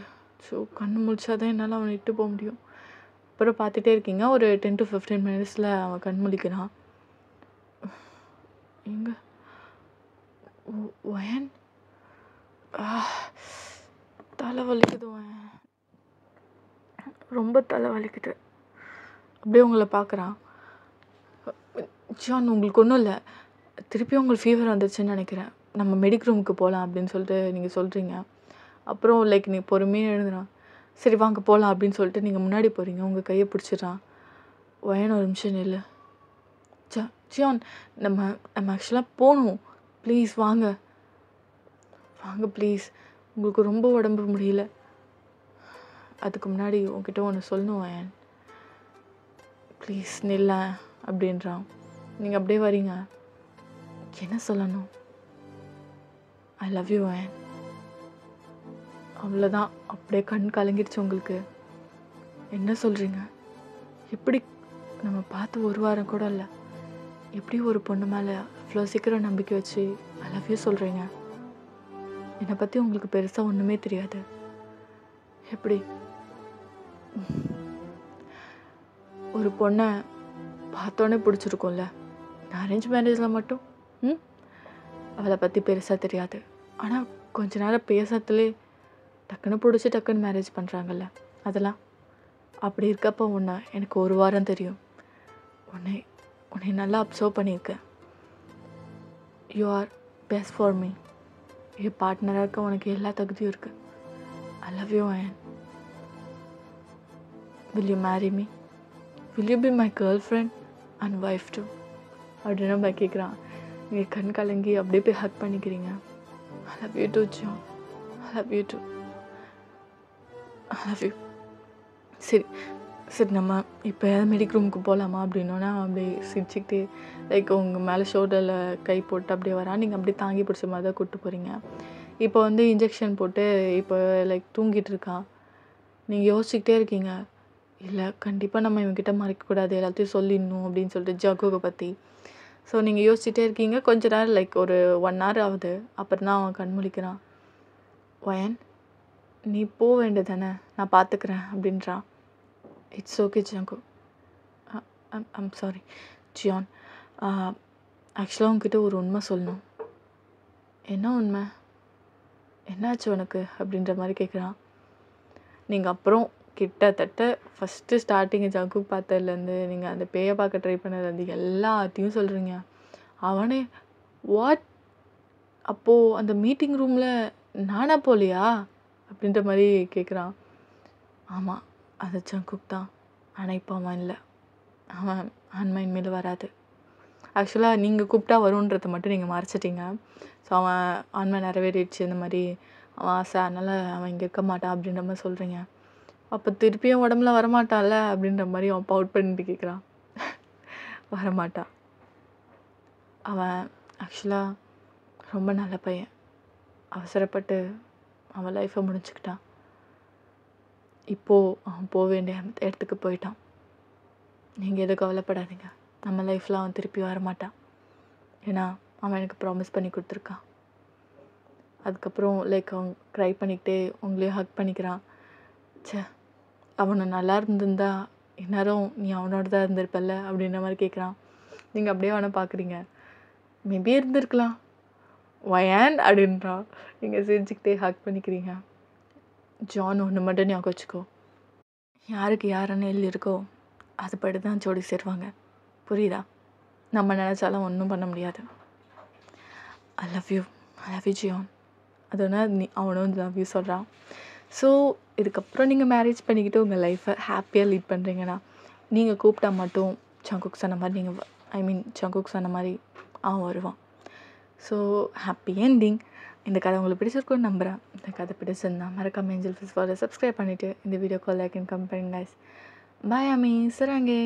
கண்ணு முழிச்சாதான் என்னால் அவனை இட்டு போக முடியும். அப்புறம் பார்த்துட்டே இருக்கீங்க. ஒரு 10 to 15 minutesல அவன் கண் முழிக்கிறான். எங்க வயன்? தலை வலிக்குது வயன், ரொம்ப தலை வலிக்குது. அப்படியே உங்களை பார்க்குறான். ஜான், உங்களுக்கு ஒன்றும் இல்லை, திருப்பியும் உங்களுக்கு ஃபீவர் வந்துருச்சுன்னு நினைக்கிறேன், நம்ம மெடிக் ரூமுக்கு போகலாம் அப்படின்னு சொல்லிட்டு நீங்கள் சொல்கிறீங்க. அப்புறம் லைக் நீ பொறுமையாக எழுதுறான். சரி வாங்க போகலாம் அப்படின்னு சொல்லிட்டு நீங்கள் முன்னாடி போகிறீங்க. உங்கள் கையை பிடிச்சிட்றான். வயன் ஒரு நிமிஷம் இல்லை. ஜியான், நம்ம ஆக்சுவலாக போகணும். ப்ளீஸ் வாங்க வாங்க ப்ளீஸ், உங்களுக்கு ரொம்ப உடம்பு முடியல. அதுக்கு முன்னாடி உங்ககிட்ட ஒன்று சொல்லணும் வயன், ப்ளீஸ் நில்ல அப்படின்றான். நீங்கள் அப்படியே வரீங்க. என்ன சொல்லணும்? ஐ லவ் யூ வயன். அவ்வளோதான். அப்படியே கண் கலங்கிடுச்சு உங்களுக்கு. என்ன சொல்கிறீங்க? எப்படி நம்ம பார்த்து ஒரு வாரம் கூட இல்லை, எப்படி ஒரு பொண்ணு மேலே இவ்வளோ சீக்கிரம் நம்பிக்கை வச்சு ஐ லவ் யூ சொல்கிறீங்க? என்னை பற்றி உங்களுக்கு பெருசாக ஒன்றுமே தெரியாது. எப்படி ஒரு பொண்ணை பார்த்தோன்னே பிடிச்சிருக்கோம்ல, அரேஞ்ச் மேரேஜில் மட்டும் அவளை பற்றி பெருசாக தெரியாது. ஆனால் கொஞ்ச நேரம் பேசுறதுலே டக்குன்னு பிடிச்சி டக்குன்னு மேரேஜ் பண்ணுறாங்கல்ல, அதெல்லாம் அப்படி இருக்கப்போ உன்னை எனக்கு ஒரு வாரம் தெரியும். உன்னை உன்னை நல்லா அப்சர்வ் பண்ணியிருக்கேன். You are best for me. என் பார்ட்னராக இருக்க உனக்கு எல்லா தகுதியும் இருக்குது. ஐ லவ் யூ அயன். Will you marry me? Will you be my girlfriend and wife too? அப்படின்னு நம்ம கேட்குறான். நீங்கள் கண் கலங்கி அப்படியே போய் ஹக் பண்ணிக்கிறீங்க. I love you too John. I love you too. I love you. சரி சரி, நம்ம இப்போ ஏதாவது மெடிக்கல் ரூமுக்கு போகலாமா அப்படின்னோன்னா அப்படியே சிரிச்சுக்கிட்டே லைக் உங்கள் மேலே ஷோல்டரில் கை போட்டு அப்படியே வரா. நீங்கள் அப்படியே தாங்கி பிடிச்ச மாதிரி தான் கூப்பிட்டு போகிறீங்க. இப்போ வந்து இன்ஜெக்ஷன் போட்டு இப்போ லைக் தூங்கிட்டு இருக்கா. நீங்கள் யோசிச்சுக்கிட்டே இருக்கீங்க, இல்லை கண்டிப்பாக நம்ம இவங்ககிட்ட மறைக்கக்கூடாது, எல்லாத்தையும் சொல்லிடணும் அப்படின்னு சொல்லிட்டு ஜக்குவை பற்றி. ஸோ நீங்கள் யோசிச்சுட்டே இருக்கீங்க. கொஞ்ச நேரம் லைக் ஒரு 1 hour ஆகுது. அப்புறம் தான் அவன் கண் முழிக்கிறான். வயன், நீ போக வேண்டியது தானே, நான் பார்த்துக்கிறேன் அப்படின்றான். It's okay Jungkook. I'm sorry Jian. ஆக்சுவலாக உங்ககிட்ட ஒரு உண்மை சொல்லணும். என்ன உண்மை? என்னாச்சு உனக்கு அப்படின்ற மாதிரி கேட்குறான். நீங்கள் அப்புறம் கிட்டத்தட்ட ஃபஸ்ட்டு ஸ்டார்டிங் ஜங்கு பார்த்ததுலேருந்து நீங்கள் அந்த பேயை பார்க்க ட்ரை பண்ணதுலேருந்து எல்லாத்தையும் சொல்கிறீங்க. அவனே வாட்? அப்போது அந்த மீட்டிங் ரூமில் நானா போகலையா அப்படின்ற மாதிரி கேட்குறான். ஆமாம், அது ஜங்குக் தான். ஆனால் இப்போ அவன் இல்லை. அவன் ஆன்மா இனிமேல் வராது. ஆக்சுவலாக நீங்கள் கூப்பிட்டா வருன்றதை மட்டும் நீங்கள் மறைச்சிட்டீங்க. ஸோ அவன் ஆன்மா நிறைவேறிடுச்சு, இந்த மாதிரி அவன் ஆசை, அதனால் அவன் இங்கே இருக்க மாட்டான் அப்படின்ற மாதிரி சொல்கிறீங்க. அப்போ திருப்பியும் உடம்புல வரமாட்டான்ல அப்படின்ற மாதிரி அவன் பவுட் பண்ணிட்டு கேட்குறான். வரமாட்டான். அவன் ஆக்சுவலாக ரொம்ப நல்ல பையன். அவசரப்பட்டு அவன் லைஃப்பை முடிச்சுக்கிட்டான். இப்போது அவன் போக வேண்டிய இடத்துக்கு போயிட்டான். நீங்கள் எதுவும் கவலைப்படாதீங்க. நம்ம லைஃப்பில் அவன் திருப்பி வரமாட்டான். ஏன்னா அவன் எனக்கு ப்ராமிஸ் பண்ணி கொடுத்துருக்கான். அதுக்கப்புறம் லைக் அவன் ட்ரை பண்ணிக்கிட்டே உங்களையும் ஹக் பண்ணிக்கிறான். சே, அவனை நல்லா இருந்திருந்தா இந்நேரம் நீ அவனோட தான் இருந்திருப்பல்ல அப்படின்ற மாதிரி கேட்குறான். நீங்கள் அப்படியே அவனை பார்க்குறீங்க. மேபி இருந்திருக்கலாம். வயன் அப்படின்றான். நீங்கள் சிரிச்சுக்கிட்டே ஹக் பண்ணிக்கிறீங்க. ஜான், ஒன்று மட்டும் ஞாபகம் வச்சுக்கோ, யாருக்கு யாருன்னு எழுதியிருக்கோ அதுபடி தான் ஜோடி சேருவாங்க. புரியுதா? நம்ம நினச்சாலும் ஒன்றும் பண்ண முடியாது. I love you Jian. அதோட அவனும் லவ் யூ சொல்கிறான். ஸோ இதுக்கப்புறம் நீங்கள் மேரேஜ் பண்ணிக்கிட்டு உங்கள் லைஃப்பை ஹாப்பியாக லீட் பண்ணுறீங்கன்னா நீங்கள் கூப்பிட்டா மட்டும் ஜங்குக் சொன்ன மாதிரி ஜங்குக் சொன்ன மாதிரி அவன் வருவான். So happy ending. இந்த கதை உங்களுக்கு பிடிச்சிருக்குன்னு நம்புகிறேன். இந்த கதை பிடிச்சிருந்தா மறக்காம ஏஞ்சல் ஃபிஷ் ஃபாரை சப்ஸ்கிரைப் பண்ணிவிட்டு இந்த வீடியோக்கு லைக் அண்ட் கமெண்ட் பண்ணுங்க. பாய் அம்மி, சராங்கே.